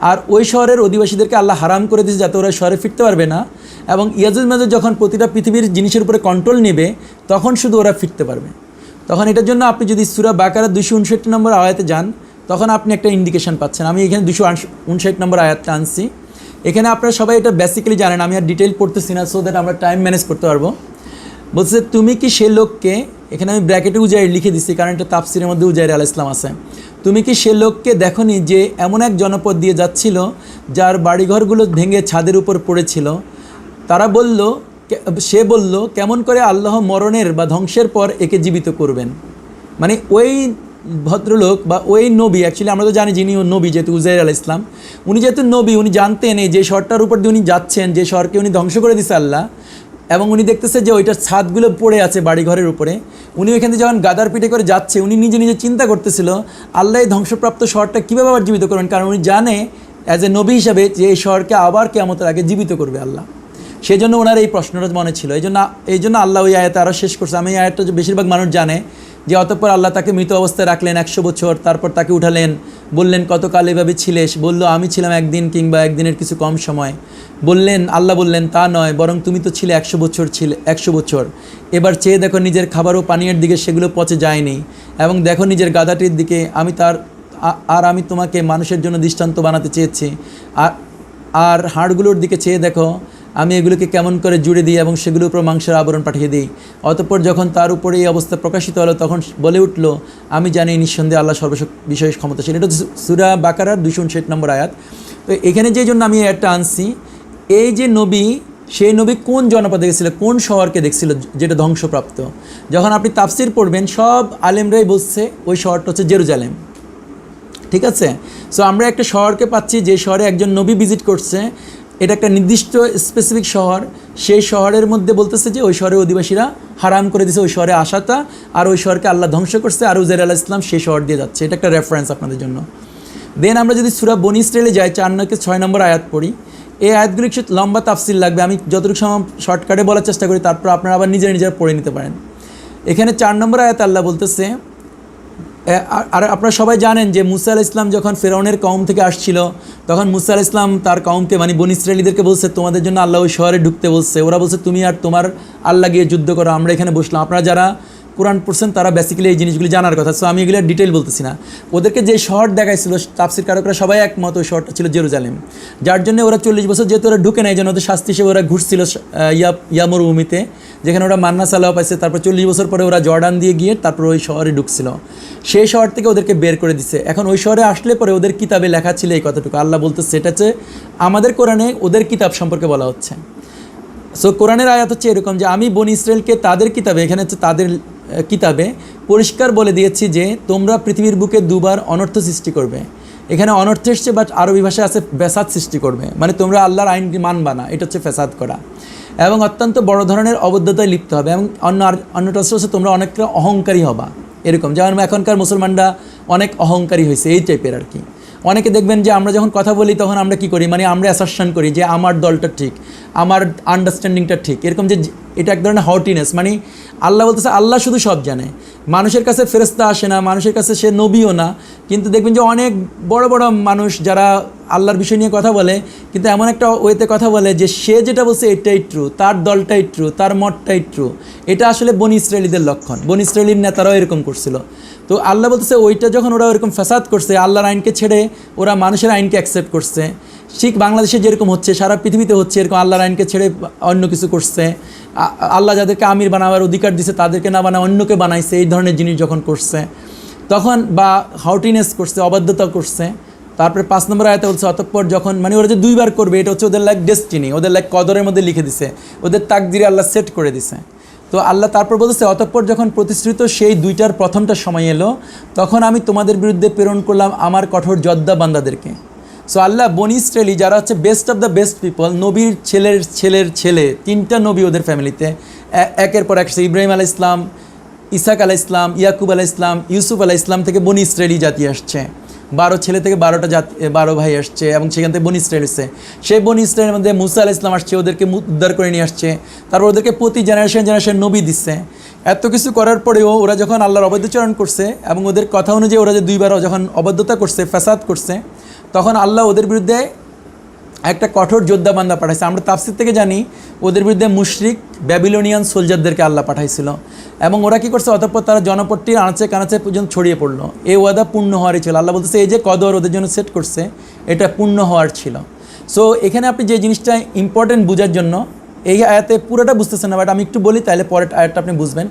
আর ওই শহরের অধিবাসীদেরকে আল্লাহ হারাম করে দিয়েছে যাতে ওরা শহরে ফিরতে পারবে না, এবং ইয়াজুজ মাজুজ যখন প্রতিটা পৃথিবীর জিনিসের উপরে কন্ট্রোল নেবে তখন শুধু ওরা ফিরতে পারবে। তখন এটার জন্য আপনি যদি সূরা বাকারা 259 নম্বর আয়াতে যান তখন আপনি একটা ইন্ডিকেশন পাচ্ছেন। আমি এখানে 259 নম্বর আয়াতটা আনছি। এখানে আপনারা সবাই এটা বেসিক্যালি জানেন, আমি আর ডিটেইল পড়তেছি না, সো দ্যাট আমরা টাইম ম্যানেজ করতে পারবো। বলছে তুমি কি সে লোককে, এখানে আমি ব্র্যাকেটে উজাইর লিখে দিচ্ছি কারণ এটা তাফসিরের মধ্যে উজাইর আলাইহিস সালাম আছে, তুমি কি সে লোককে দেখোনি যে এমন এক জনপদ দিয়ে যাচ্ছিল যার বাড়িঘরগুলো ভেঙে ছাদের উপর পড়েছিল? তারা বলল, সে বলল, কেমন করে আল্লাহ মরণের বা ধ্বংসের পর একে জীবিত করবেন? মানে ওই ভদ্রলোক বা ওই নবী, অ্যাকচুয়ালি আমরা তো জানি যিনি নবী যেহেতু উজাইর আলাইহিস সালাম, উনি যেহেতু নবী উনি জানতেন এই যে শহরটার উপর দিয়ে উনি যাচ্ছেন, যে শহরকে উনি ধ্বংস করে দিছে আল্লাহ, এবং উনি দেখতেছে যে ওইটার ছাদগুলো পড়ে আছে বাড়িঘরের উপরে। উনি ওইখান থেকে যখন গাদার পিঠে করে যাচ্ছে উনি নিজে নিজে চিন্তা করতেছিল আল্লাহ এই ধ্বংসপ্রাপ্ত শহরটা কীভাবে আবার জীবিত করবেন, কারণ উনি জানে অ্যাজ এ নবী হিসাবে যে এই শহরকে আবার কিয়ামতের আগে জীবিত করবে আল্লাহ। সেই জন্য ওনার এই প্রশ্নটা মনে ছিল। এই জন্য আল্লাহ ওই আয়াতে আরও শেষ করছে। আমি এই আয়াতটা বেশিরভাগ মানুষ জানে যে অতঃপর আল্লাহ তাকে মৃত অবস্থায় রাখলেন 100 বছর, তারপর তাকে উঠালেন, বললেন কতকাল এভাবে ছিলেস? বলল আমি ছিলাম একদিন কিংবা একদিনের কিছু কম সময়। বললেন, আল্লাহ বললেন তা নয়, বরং তুমি তো ছিলে 100 বছর, ছিলে 100 বছর। এবার চেয়ে দেখো নিজের খাবার ও পানীয়ের দিকে, সেগুলো পচে যায়নি, এবং দেখো নিজের গাধাটির দিকে, আমি তোমাকে মানুষের জন্য দৃষ্টান্ত বানাতে চেয়েছি, আর হাড়গুলোর দিকে চেয়ে দেখো আমি এগুলোকে কেমন করে জুড়ে দিই এবং সেগুলোর উপর মাংসের আবরণ পাঠিয়ে দিই। অতঃপর যখন তার উপরে এই অবস্থা প্রকাশিত হলো তখন বলে উঠল, আমি জানি নিঃসন্দেহে আল্লাহ বিষয়ে ক্ষমতাশীল। এটা সূরা বাকারার 259 নম্বর আয়াত। তো এখানে যে জন্য আমি একটা আনছি, এই যে নবী, সেই নবী কোন জনপদে গেছিল, কোন শহরকে দেখছিল যেটা ধ্বংসপ্রাপ্ত? যখন আপনি তাফসির পড়বেন সব আলেমরাই বলছে ওই শহরটা হচ্ছে জেরুজালেম। ঠিক আছে? সো আমরা একটা শহরকে পাচ্ছি যে শহরে একজন নবী ভিজিট করছে, এটা একটা নির্দিষ্ট স্পেসিফিক শহর, সেই শহরের মধ্যে বলতেছে যে ওই শহরের অধিবাসীরা হারাম করে দিয়েছে ওই শহরে আসাটা, আর ওই শহরকে আল্লাহ ধ্বংস করছে, আর উজাইর আলাইহিস সালাম সেই শহর দিয়ে যাচ্ছে। এটা একটা রেফারেন্স আপনাদের জন্য। দেন আমরা যদি সূরা বনী ইসরাঈলে যাই 4-6 নম্বর আয়াত পড়ি, এই আয়াতগুলি একটু লম্বা তাফসির লাগবে, আমি যতটুকু সময় শর্টকাটে বলার চেষ্টা করি, তারপর আপনারা আবার নিজেরা পড়ে নিতে পারেন। এখানে 4 নম্বর আয়াত আল্লাহ বলতেছে, আর আপনারা সবাই জানেন যে মুসা আলাইহিস সালাম যখন ফেরাউনের কওম থেকে আসছিল তখন মুসা আলাইহিস সালাম তার কওমকে মানে বনী ইসরাঈলীদেরকে বলছে তোমাদের জন্য আল্লাহ ওই শহরে ঢুকতে বলছে। ওরা বলছে তুমি আর তোমার আল্লাহ গিয়ে যুদ্ধ করো, আমরা এখানে বসলাম। আপনারা যারা কোরআন পড়ছেন তারা বেসিক্যালি এই জিনিসগুলি জানার কথা, সো আমি এগুলো ডিটেল বলতেছি না। ওদেরকে যে শহর দেখাইছিল তাফসির কারকরা সবাই একমত ওই শহরটা ছিল জেরুজালেম, যার জন্য ওরা 40 বছর যেহেতু ওরা ঢুকে নেয়, যেন ওদের শাস্তি হিসেবে ওরা ঘুরছিল ইয়া মরুভূমিতে, যেখানে ওরা মান্না সালাহ পাইছে। তারপর 40 বছর পরে ওরা জর্ডান দিয়ে গিয়ে তারপর ওই শহরে ঢুকছিল, সেই শহর থেকে ওদেরকে বের করে দিছে। এখন ওই শহরে আসলে পরে ওদের কিতাবে লেখা ছিল এই কথাটুকু, আল্লাহ বলতে সেটা হচ্ছে আমাদের কোরআনে ওদের কিতাব সম্পর্কে বলা হচ্ছে। সো কোরআনের আয়াত হচ্ছে এরকম যে আমি বনী ইসরাঈলকে তাদের কিতাবে, এখানে হচ্ছে তাদের কিতাবে পরিষ্কার বলে দিয়েছি যে তোমরা পৃথিবীর বুকে দুবার অনর্থ সৃষ্টি করবে। এখানে অনর্থ এসছে, বাট আরবি ভাষায় আছে ফ্যাসাদ সৃষ্টি করবে, মানে তোমরা আল্লাহর আইন মানবা না, এটা হচ্ছে ফ্যাসাদ করা, এবং অত্যন্ত বড় ধরনের অবদ্ধতায় লিপ্ত হবে, এবং অন্যটা হচ্ছে তোমরা অনেকটা অহংকারী হবা। এরকম যেমন এখনকার মুসলমানরা অনেক অহংকারী হয়েছে এই টাইপের আর কি। অনেকে দেখবেন যে আমরা যখন কথা বলি তখন আমরা কি করি, মানে আমরা অ্যাসারশন করি যে আমার দলটা ঠিক, আমার আন্ডারস্ট্যান্ডিংটা ঠিক, এরকম যে এটা এক ধরনের হটিনেস। মানে আল্লাহ বলতেছে আল্লাহ শুধু সব জানে, মানুষের কাছে ফেরেশতা আসে না, মানুষের কাছে সে নবীও না, কিন্তু দেখবেন যে অনেক বড় বড় মানুষ যারা আল্লাহর বিষয় নিয়ে কথা বলে কিন্তু এমন একটা ওয়েতে কথা বলে যে সে যেটা বলছে এটাই ট্রু, তার দলটাই ট্রু, তার মতটাই ট্রু। এটা আসলে বনী ইসরাঈলীদের লক্ষণ, বনী ইসরাঈলীর নেতারাও এরকম করছিল। তো আল্লাহ বলতেছে ওইটা যখন ওরা ওরকম ফ্যাসাদ করছে, আল্লাহর আইনকে ছেড়ে ওরা মানুষের আইনকে অ্যাকসেপ্ট করছে, ঠিক বাংলাদেশে যেরকম হচ্ছে সারা পৃথিবীতে হচ্ছে এরকম, আল্লাহর আইনকে ছেড়ে অন্য কিছু করছে, আল্লাহ যাদেরকে আমির বানাবার অধিকার দিছে তাদেরকে না বানায় অন্যকে বানাইছে, এই ধরনের জিনিস যখন করছে তখন, বা হাউটিনেস করছে, অবাধ্যতা করছে। তারপরে 5 নম্বর আয়াতে বলছে অতঃপর যখন, মানে ওরা যে 2 বার করবে এটা হচ্ছে ওদের লাইক ডেস্টিনি, ওদের লাইক কদরের মধ্যে লিখে দিছে, ওদের তাকদিরে আল্লাহ সেট করে দিছে। তো আল্লাহ তারপর বলতেছে অতঃপর যখন প্রতিশ্রুত সেই 2টার প্রথমটা সময় এলো তখন আমি তোমাদের বিরুদ্ধে প্রেরণ করলাম আমার কঠোর যোদ্ধা বান্দাদেরকে। সো আল্লাহ বনী ইসরাঈলী যারা হচ্ছে best of the best people, নবীর ছেলের ছেলের ছেলে, 3টা নবী ওদের ফ্যামিলিতে, একের পর এক, ইব্রাহিম আলাইহিস সালাম, ইসাক আলাইহিস সালাম, ইয়াকুব আলাইহিস সালাম, ইউসুফ আলাইহিস সালাম থেকে বনী ইসরাঈলী জাতি আসছে। 12 ছেলে থেকে 12টা জাতি 12 ভাই আসছে এবং সেখান থেকে বনি ইসরায়েল এসছে। সেই বনি ইসরায়েলের মধ্যে মুসা আলাইহিস সালাম আসছে, ওদেরকে উদ্ধার করে নিয়ে আসছে, তারপর ওদেরকে প্রতি জেনারেশন নবী দিচ্ছে। এত কিছু করার পরেও ওরা যখন আল্লাহর অবৈধচরণ করছে এবং ওদের কথা অনুযায়ী ওরা যে দুইবার যখন অবৈধতা করছে, ফ্যাসাদ করছে, তখন আল্লাহ ওদের বিরুদ্ধে একটা কঠোর যোদ্ধা বান্দা পাঠাইছে। আমরা তাফসীর থেকে জানি ওদের বিরুদ্ধে মুশরিক ব্যাবিলনিয়ান সোলজারদেরকে আল্লাহ পাঠাইছিল এবং ওরা কী করছে, অতঃপর তারা জনপট্টির আনাচে কানাচে পর্যন্ত ছড়িয়ে পড়লো। এই ওয়াদা পূর্ণ হওয়ারই ছিল। আল্লাহ বলতেছে এই যে কদর ওদের জন্য সেট করছে এটা পূর্ণ হওয়ার ছিল। সো এখানে আপনি যে জিনিসটা ইম্পর্টেন্ট বোঝার জন্য, এই আয়াতে পুরোটা বুঝতেছেন না, বাট আমি একটু বলি তাহলে পরের আয়াতটা আপনি বুঝবেন।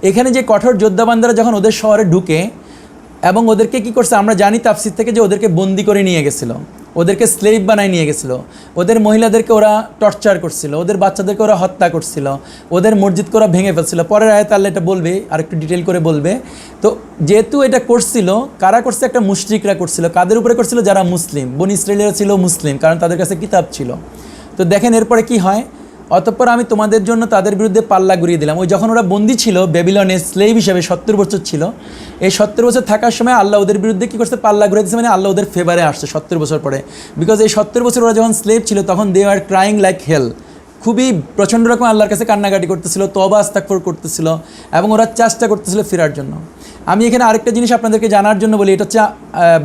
এখানে যে কঠোর যোদ্ধা বান্দারা যখন ওদের শহরে ঢুকে এবং ওদেরকে কী করছে, আমরা জানি তাফসীর থেকে যে ওদেরকে বন্দি করে নিয়ে গেছিলো, ওদেরকে স্লেভ বানায় নিয়ে গেছিলো, ওদের মহিলাদেরকে ওরা টর্চার করছিল, ওদের বাচ্চাদেরকে ওরা হত্যা করছিল, ওদের মসজিদকে ওরা ভেঙে ফেলছিল। পরের আয়াতে আল্লাহ এটা বলবে, আর একটু ডিটেল করে বলবে। তো যেহেতু এটা করছিল, কারা করছে, একটা মুশরিকরা করছিল। কাদের উপরে করছিল? যারা মুসলিম। বনি ইসরায়েলিরা ছিল মুসলিম, কারণ তাদের কাছে কিতাব ছিল। তো দেখেন এরপরে কি হয়, অতঃপর আমি তোমাদের জন্য তাদের বিরুদ্ধে পাল্লা ঘুরিয়ে দিলাম। ওই যখন ওরা বন্দী ছিল ব্যাবিলনে স্লেভ হিসেবে 70 বছর ছিল, এই 70 বছর থাকার সময় আল্লাহ ওদের বিরুদ্ধে কী করছে, পাল্লা ঘুরিয়ে দিচ্ছে। মানে আল্লাহ ওদের ফেভারে আসছে 70 বছর পরে। বিকজ এই 70 বছর ওরা যখন স্লেভ ছিল তখন দে আর ক্রাইং লাইক হেল, খুবই প্রচণ্ড রকম আল্লাহর কাছে কান্নাকাটি করতেছিল, তওবা ইস্তিগফার করতেছিল এবং ওরা চেষ্টা করতেছিল ফেরার জন্য। আমি এখানে আরেকটা জিনিস আপনাদেরকে জানার জন্য বলি, এটা হচ্ছে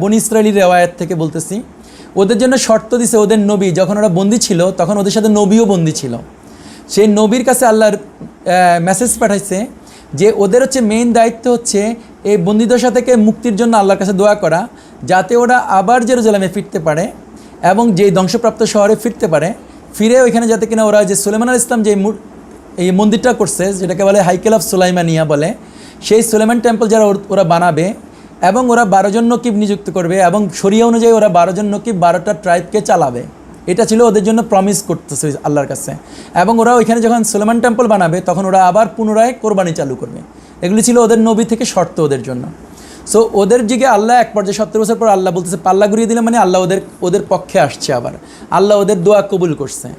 বনি ইসরাইলির রেওয়ায়াত থেকে বলতেছি। ওদের জন্য শর্ত দিছে ওদের নবী, যখন ওরা বন্দী ছিল তখন ওদের সাথে নবীও বন্দী ছিল। সেই নবীর কাছে আল্লাহর মেসেজ পাঠাইছে যে ওদের হচ্ছে মেইন দায়িত্ব হচ্ছে এই বন্দিদশা থেকে মুক্তির জন্য আল্লাহর কাছে দোয়া করা, যাতে ওরা আবার জেরুজালেমে ফিরতে পারে এবং যেই ধ্বংসপ্রাপ্ত শহরে ফিরতে পারে, ফিরে ওইখানে যাতে কিনা ওরা যে সুলাইমান আলাইহিস সালাম যে এই মন্দিরটা করছে, যেটাকে বলে হাইকেল অফ সুলাইমানিয়া বলে, সেই সুলাইমান টেম্পল যারা ওরা বানাবে এবং ওরা 12 জন নকিব নিযুক্ত করবে এবং শরিয়া অনুযায়ী ওরা 12 জন নকিব 12টা ট্রাইবকে চালাবে। এটা ছিল ওদের জন্য প্রমিস করতেছে আল্লাহর কাছে। এবং ওরা ওইখানে যখন সুলাইমান টেম্পল বানাবে তখন ওরা আবার পুনরায় কোরবানি চালু করবে। এগুলি ছিল ওদের নবী থেকে শর্ত ওদের জন্য। সো ওদের দিকে আল্লাহ এক পর্যায়ে 70 বছর পর আল্লাহ বলতেছে পাল্লা ঘুরিয়ে দিলে, মানে আল্লাহ ওদের পক্ষে আসছে, আবার আল্লাহ ওদের দোয়া কবুল করছে।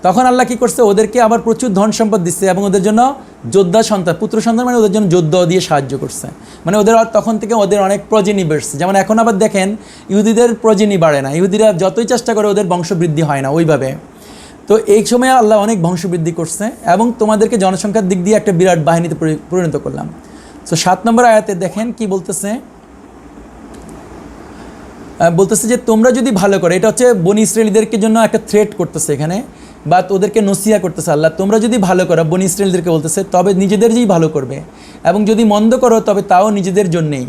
তখন আল্লাহ কী করছে, ওদেরকে আবার প্রচুর ধন সম্পদ দিচ্ছে এবং ওদের জন্য যোদ্ধা সন্তান, পুত্র সন্তান, মানে ওদের জন্য যোদ্ধা দিয়ে সাহায্য করছে। মানে ওদের তখন থেকে ওদের অনেক প্রজেনি বেড়ছে। যেমন এখন আবার দেখেন ইহুদিদের প্রজেনি বাড়ে না, ইহুদিরা যতই চেষ্টা করে ওদের বংশবৃদ্ধি হয় না ওইভাবে। তো এই সময় আল্লাহ অনেক বংশবৃদ্ধি করছে এবং তোমাদেরকে জনসংখ্যার দিক দিয়ে একটা বিরাট বাহিনীতে পরিণত করলাম। তো 7 নম্বর আয়াতে দেখেন কি বলতেছে, বলতেছে যে তোমরা যদি ভালো করে, এটা হচ্ছে বনি ইসরায়েলিদেরকে জন্য একটা থ্রেট করতেছে এখানে, বা ওদেরকে নসিহা করতেছে আল্লাহ, তোমরা যদি ভালো করো, বনি ইসরায়েলদেরকে বলতেছে, তবে নিজেদেরই ভালো করবে, এবং যদি মন্দ করো তবে তাও নিজেদের জন্যেই।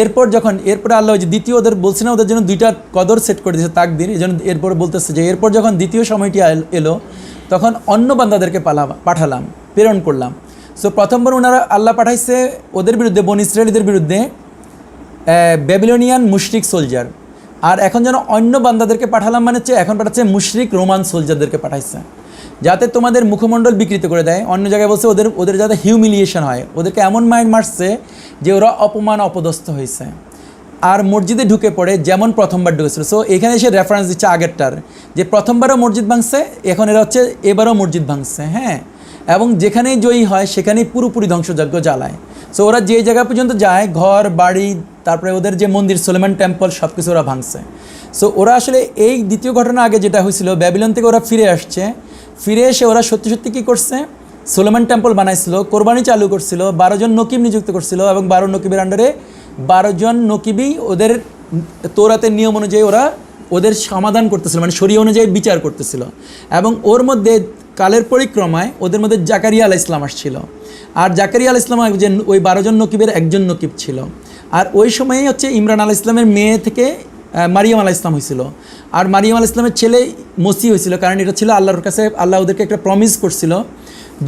এরপরে আল্লাহ যে দ্বিতীয়, ওদের বলছে না ওদের জন্য 2টা কদর সেট করে দিয়েছে, তাকদির। এই জন্য এরপর বলতেছে যে এরপর যখন দ্বিতীয় সময়টি এলো তখন অন্য বান্দাদেরকে পাঠালাম, প্রেরণ করলাম। সো প্রথমবার ওনারা আল্লাহ পাঠাইছে ওদের বিরুদ্ধে, বনি ইসরায়েলিদের বিরুদ্ধে ব্যাবিলনিয়ান মুশরিক সোলজার, আর এখন যেন অন্য বান্দাদেরকে পাঠালাম, মানে হচ্ছে এখন পাঠাচ্ছে মুশরিক রোমান সোলজারদেরকে পাঠাইছে, যাতে তোমাদের মুখমণ্ডল বিকৃত করে দেয়। অন্য জায়গায় বলছে ওদের যাতে হিউমিলিয়েশন হয়, ওদেরকে এমন মাইন্ড মারছে যে ওরা অপমান অপদস্থ হয়েছে আর মসজিদে ঢুকে পড়ে যেমন প্রথমবার ঢুকেছিল। সো এখানে এসে রেফারেন্স দিচ্ছে আগেরটার, যে প্রথমবারও মসজিদ ভাঙছে, এখন এরা হচ্ছে এবারও মসজিদ ভাঙছে, হ্যাঁ, এবং যেখানেই জয়ী হয় সেখানেই পুরোপুরি ধ্বংসযজ্ঞ জ্বালায়। সো ওরা যে জায়গা পর্যন্ত যায়, ঘর বাড়ি, তারপরে ওদের যে মন্দির সুলাইমান টেম্পল, সব কিছু ওরা ভাঙছে। সো ওরা আসলে এই দ্বিতীয় ঘটনা আগে যেটা হয়েছিল, ব্যাবিলন থেকে ওরা ফিরে আসছে, ফিরে এসে ওরা সত্যি সত্যি কী করছে, সুলাইমান টেম্পল বানাইছিল, কোরবানি চালু করছিল, 12 জন নকিব নিযুক্ত করছিল এবং 12 নকিবের আন্ডারে 12 জন নকিবই ওদের তৌরাতের নিয়ম অনুযায়ী ওরা ওদের সমাধান করতেছিল, মানে শরীয়ত অনুযায়ী বিচার করতেছিল। এবং ওর মধ্যে কালের পরিক্রমায় ওদের মধ্যে জাকারিয়া আলাইহিস সালাম আসছিল, আর জাকারিয়া আলাইহিস সালাম যে ওই 12 জন নকিবের একজন নকিব ছিল। আর ওই সময়েই হচ্ছে ইমরান আলাইহিস সালামের মেয়ে থেকে মারিয়াম আলাইহিস সালাম হয়েছিল, আর মারিয়াম আলাইহিস সালামের ছেলে মসিহ হয়েছিল, কারণ এটা ছিল আল্লাহর কাছে, আল্লাহ ওদেরকে একটা প্রমিস করছিল,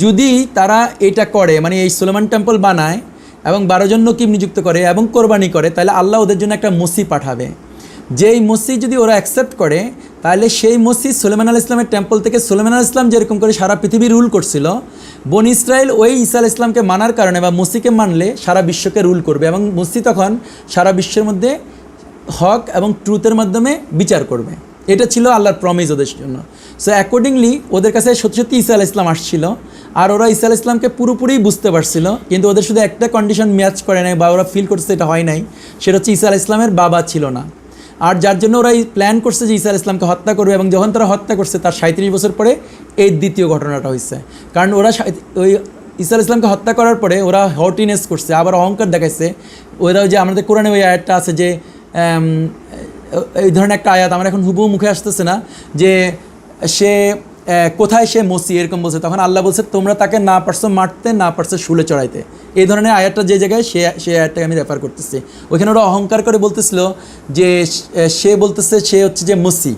যদি তারা এটা করে, মানে এই সুলাইমান টেম্পল বানায় এবং 12 জন নকিব নিযুক্ত করে এবং কোরবানি করে, তাহলে আল্লাহ ওদের জন্য একটা মসিহ পাঠাবে। যেই মসজিদ যদি ওরা অ্যাকসেপ্ট করে, তাহলে সেই মসজিদ সুলাইমান আলাইহিস সালামের টেম্পল থেকে সুলাইমান আলাইহিস সালাম যেরকম করে সারা পৃথিবী রুল করছিল, বনি ইসরায়েল ওই ঈসা আলাইহিস সালামকে মানার কারণে বা মসজিদকে মানলে সারা বিশ্বকে রুল করবে, এবং মসজিদ তখন সারা বিশ্বের মধ্যে হক এবং ট্রুথের মাধ্যমে বিচার করবে। এটা ছিল আল্লাহর প্রমিস ওদের জন্য। সো অ্যাকর্ডিংলি ওদের কাছে সত্যি সত্যি ঈসা আলাইহিস সালাম আসছিল, আর ওরা ঈসা আলাইহিস সালামকে পুরোপুরি বুঝতে পারছিল, কিন্তু ওদের শুধু একটা কন্ডিশন ম্যাচ করে নাই বা ওরা ফিল করছে এটা হয় নাই, সেটা হচ্ছে ঈসা আলাইহিস সালামের বাবা ছিল না। আর যার জন্য ওরা প্ল্যান করছে যে ঈসা আলাইহিস সালামকে হত্যা করবে, এবং যখন তারা হত্যা করছে তার 37 বছর পরে এই দ্বিতীয় ঘটনাটা হয়েছে। কারণ ওরা ওই ঈসা আলাইহিস সালামকে হত্যা করার পরে ওরা হটিনেস করছে, আবার অহংকার দেখাইছে। ওরা যে আমাদের কোরআনে ওই আয়াতটা আছে যে এই ধরনের একটা আয়াত আমার এখন হুবহু মুখে আসতেছে না, যে সে কোথায় সে মসি এরকম বলছে, তখন আল্লাহ বলছে তোমরা তাকে না পারছো মারতে, না পারছো শুলে চড়াইতে। এই ধরনের আয়াতটা যে জায়গায় সেই আয়াতটাকে আমি রেফার করতেছি। ওইখানে ওরা অহংকার করে বলতেছিল যে সে বলতেছে সে হচ্ছে যে মসি,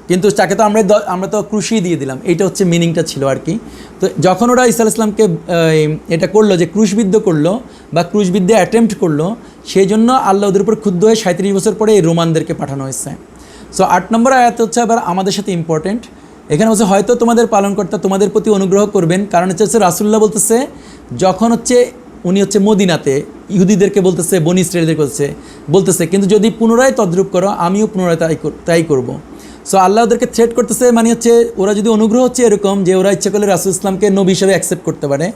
কিন্তু তাকে তো আমরা তো ক্রুশই দিয়ে দিলাম, এইটা হচ্ছে মিনিংটা ছিল আর কি। তো যখন ওরা ঈসা আলাইহিস সালামকে এটা করলো যে ক্রুশবিদ্ধ করলো বা ক্রুশবিদ্ধে অ্যাটেম্প্ট করলো, সেই জন্য আল্লাহ ওদের উপর ক্ষুব্ধ হয়ে 37 বছর পরে এই রোমানদেরকে পাঠানো হয়েছে। সো 8 নম্বর আয়াত হচ্ছে আবার আমাদের সাথে ইম্পর্টেন্ট। এখানে বলছে হয়তো তোমাদের পালনকর্তা তোমাদের প্রতি অনুগ্রহ করবেন, কারণ হচ্ছে রাসূলুল্লাহ বলতেছে যখন হচ্ছে উনি হচ্ছে মদিনাতে ইহুদিদেরকে বলতেছে, বনি ইসরাঈলদেরকে বলতেছে কিন্তু যদি পুনরায় তদ্রূপ করো আমিও পুনরায় তাই করব। সো আল্লাহ ওদেরকে থ্রেট করতেছে, মানে হচ্ছে ওরা যদি অনুগ্রহ হচ্ছে এরকম যে ওরা ইচ্ছা করলে রাসূল ইসলামকে নবী হিসেবে অ্যাকসেপ্ট করতে পারে,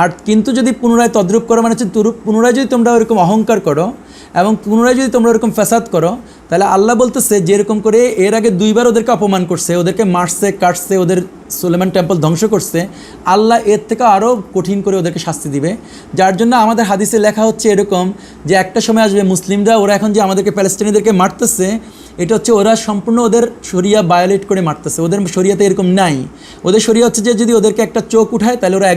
আর কিন্তু যদি পুনরায় তদ্রূপ করো মানে হচ্ছে পুনরায় যদি তোমরা ওরকম অহংকার করো এবং পুনরায় যদি তোমরা ওরকম ফ্যাসাদ করো, তাহলে আল্লাহ বলতেছে যেরকম করে এর আগে 2 বার ওদেরকে অপমান করছে, ওদেরকে মারছে, কাটছে, ওদের সুলেমান টেম্পল ধ্বংস করছে, আল্লাহ এর থেকে আরও কঠিন করে ওদেরকে শাস্তি দিবে। যার জন্য আমাদের হাদিসে লেখা হচ্ছে এরকম যে একটা সময় আসবে মুসলিমরা, ওরা এখন যে আমাদেরকে প্যালেস্টাইনিদেরকে মারতেছে, এটা হচ্ছে ওরা সম্পূর্ণ ওদের শরিয়া ভায়োলেট করে মারতেছে। ওদের শরিয়াতে এরকম নাই। ওদের শরিয়া হচ্ছে যে যদি ওদেরকে একটা চোখ উঠায় তাহলে ওরা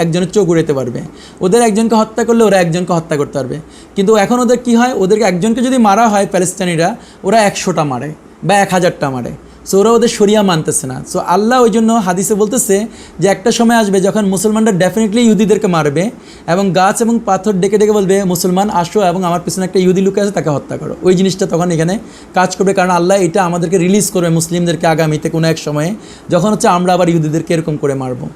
একজনের চোখ উড়াতে পারবে, ওদের একজনকে হত্যা করলে ওরা একজনকে হত্যা করতে পারবে। কিন্তু এখন ওদের কি হয়, ওদেরকে একজনকে যদি মারা হয় প্যালেস্টাইনিরা, ওরা 100টা মারে বা 1000টা মারে। সো ওরা ওদের শরিয়া মানতেছে না। সো আল্লাহ ওই জন্য হাদিসে বলতেছে যে একটা সময় আসবে যখন মুসলমানরা ডেফিনেটলি ইহুদিদেরকে মারবে এবং গাছ এবং পাথর ডেকে ডেকে বলবে মুসলমান আসো এবং আমার পিছনে একটা ইহুদি লুকে আছে তাকে হত্যা করো। ওই জিনিসটা তখন এখানে কাজ করবে, কারণ আল্লাহ এটা আমাদেরকে রিলিজ করবে মুসলিমদেরকে আগামীতে কোনো এক সময়ে, যখন হচ্ছে আমরা আবার ইহুদিদেরকে এরকম করে মারবো।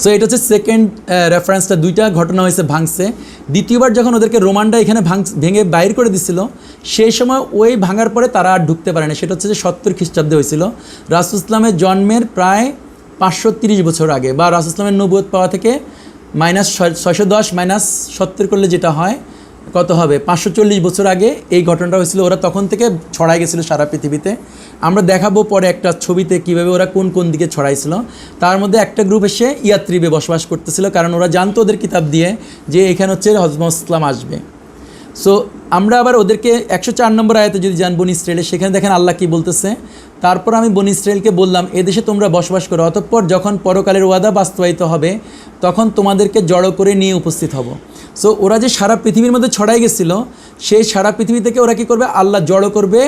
সো এটা হচ্ছে সেকেন্ড রেফারেন্সটা। 2টা ঘটনা হয়েছে ভাঙছে। দ্বিতীয়বার যখন ওদেরকে রোমানরা এখানে ভেঙে বাইর করে দিছিল, সেই সময় ওই ভাঙার পরে তারা আর ঢুকতে পারে না। সেটা হচ্ছে যে 70 খ্রিস্টাব্দে হয়েছিল, রাসূল ইসলামের জন্মের প্রায় 530 বছর আগে, বা রাসূল ইসলামের নবুয়ত পাওয়া থেকে -610 -70 করলে যেটা হয় কত হবে, 540 বছর আগে এই ঘটনাটা হয়েছিল। ওরা তখন থেকে ছড়াই গেছিলো সারা পৃথিবীতে। আমরা দেখাবো পরে একটা ছবিতে কীভাবে ওরা কোন কোন দিকে ছড়াইছিল। তার মধ্যে একটা গ্রুপ এসে ইয়াত্রিবে বসবাস করতেছিল, কারণ ওরা জানতো ওদের কিতাব দিয়ে যে এখানে হচ্ছে হযরত মুহাম্মদ ইসলাম আসবে। সো আমরা আবার ওদেরকে 104 নম্বর আয়াতে যদি যান বনি ইসরাইলে, সেখানে দেখেন আল্লাহ কী বলতেছে, তারপর আমি বনি ইসরাইলকে বললাম এদেশে তোমরা বসবাস করো, অতঃপর যখন পরকালের ওয়াদা বাস্তবায়িত হবে তখন তোমাদেরকে জড়ো করে নিয়ে উপস্থিত হব। সো ওরা যে সারা পৃথিবীর মধ্যে ছড়াই গেছিলো, সেই সারা পৃথিবী থেকে ওরা কী করবে, আল্লাহ জড়ো করবে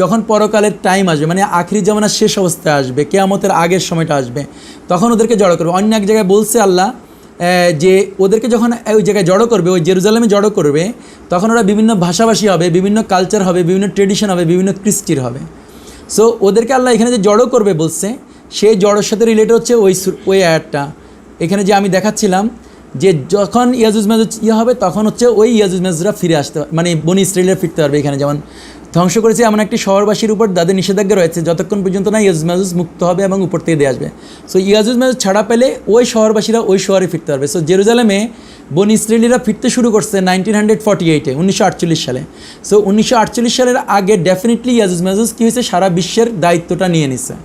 যখন পরকালের টাইম আসবে, মানে আখিরি জামানার শেষ অবস্থায় আসবে, কিয়ামতের আগের সময়টা আসবে, তখন ওদেরকে জড়ো করবে। অন্য এক জায়গায় বলছে আল্লাহ যে ওদেরকে যখন ওই জায়গায় জড়ো করবে, ওই জেরুজালেমে জড়ো করবে, তখন ওরা বিভিন্ন ভাষাভাষী হবে, বিভিন্ন কালচার হবে, বিভিন্ন ট্রেডিশন হবে, বিভিন্ন কৃষ্টির হবে। সো ওদেরকে আল্লাহ এখানে যে জড়ো করবে বলছে, সেই জড়োর সাথে রিলেটেড হচ্ছে ওই আয়াতটা এখানে যে আমি দেখাচ্ছিলাম, যে যখন ইয়াজুজ মাজুজ হবে তখন হচ্ছে ওই ইয়াজুজ মাজুজরা ফিরে আসতে, মানে বনি ইসরাইলরা ফিরতে পারবে। এখানে যেমন ধ্বংস করেছে এমন একটি শহরবাসীর উপর তাদের নিষেধাজ্ঞা রয়েছে যতক্ষণ পর্যন্ত না ইয়াজুজ মাজুজ মুক্ত হবে এবং উপর থেকে দিয়ে আসবে। সো ইয়াজুজ মাজুজ ছাড়া পেলে ওই শহরবাসীরা ওই শহরে ফিরতে পারবে। সো জেরুজালেমে বনি ইসরাইলিরা ফিরতে শুরু করছে 1948-এ, 1948 সালে। সো 1948 সালের আগে ডেফিনেটলি ইয়াজুজ মাজুজ কী হয়েছে, সারা বিশ্বের দায়িত্বটা নিয়ে নিছে।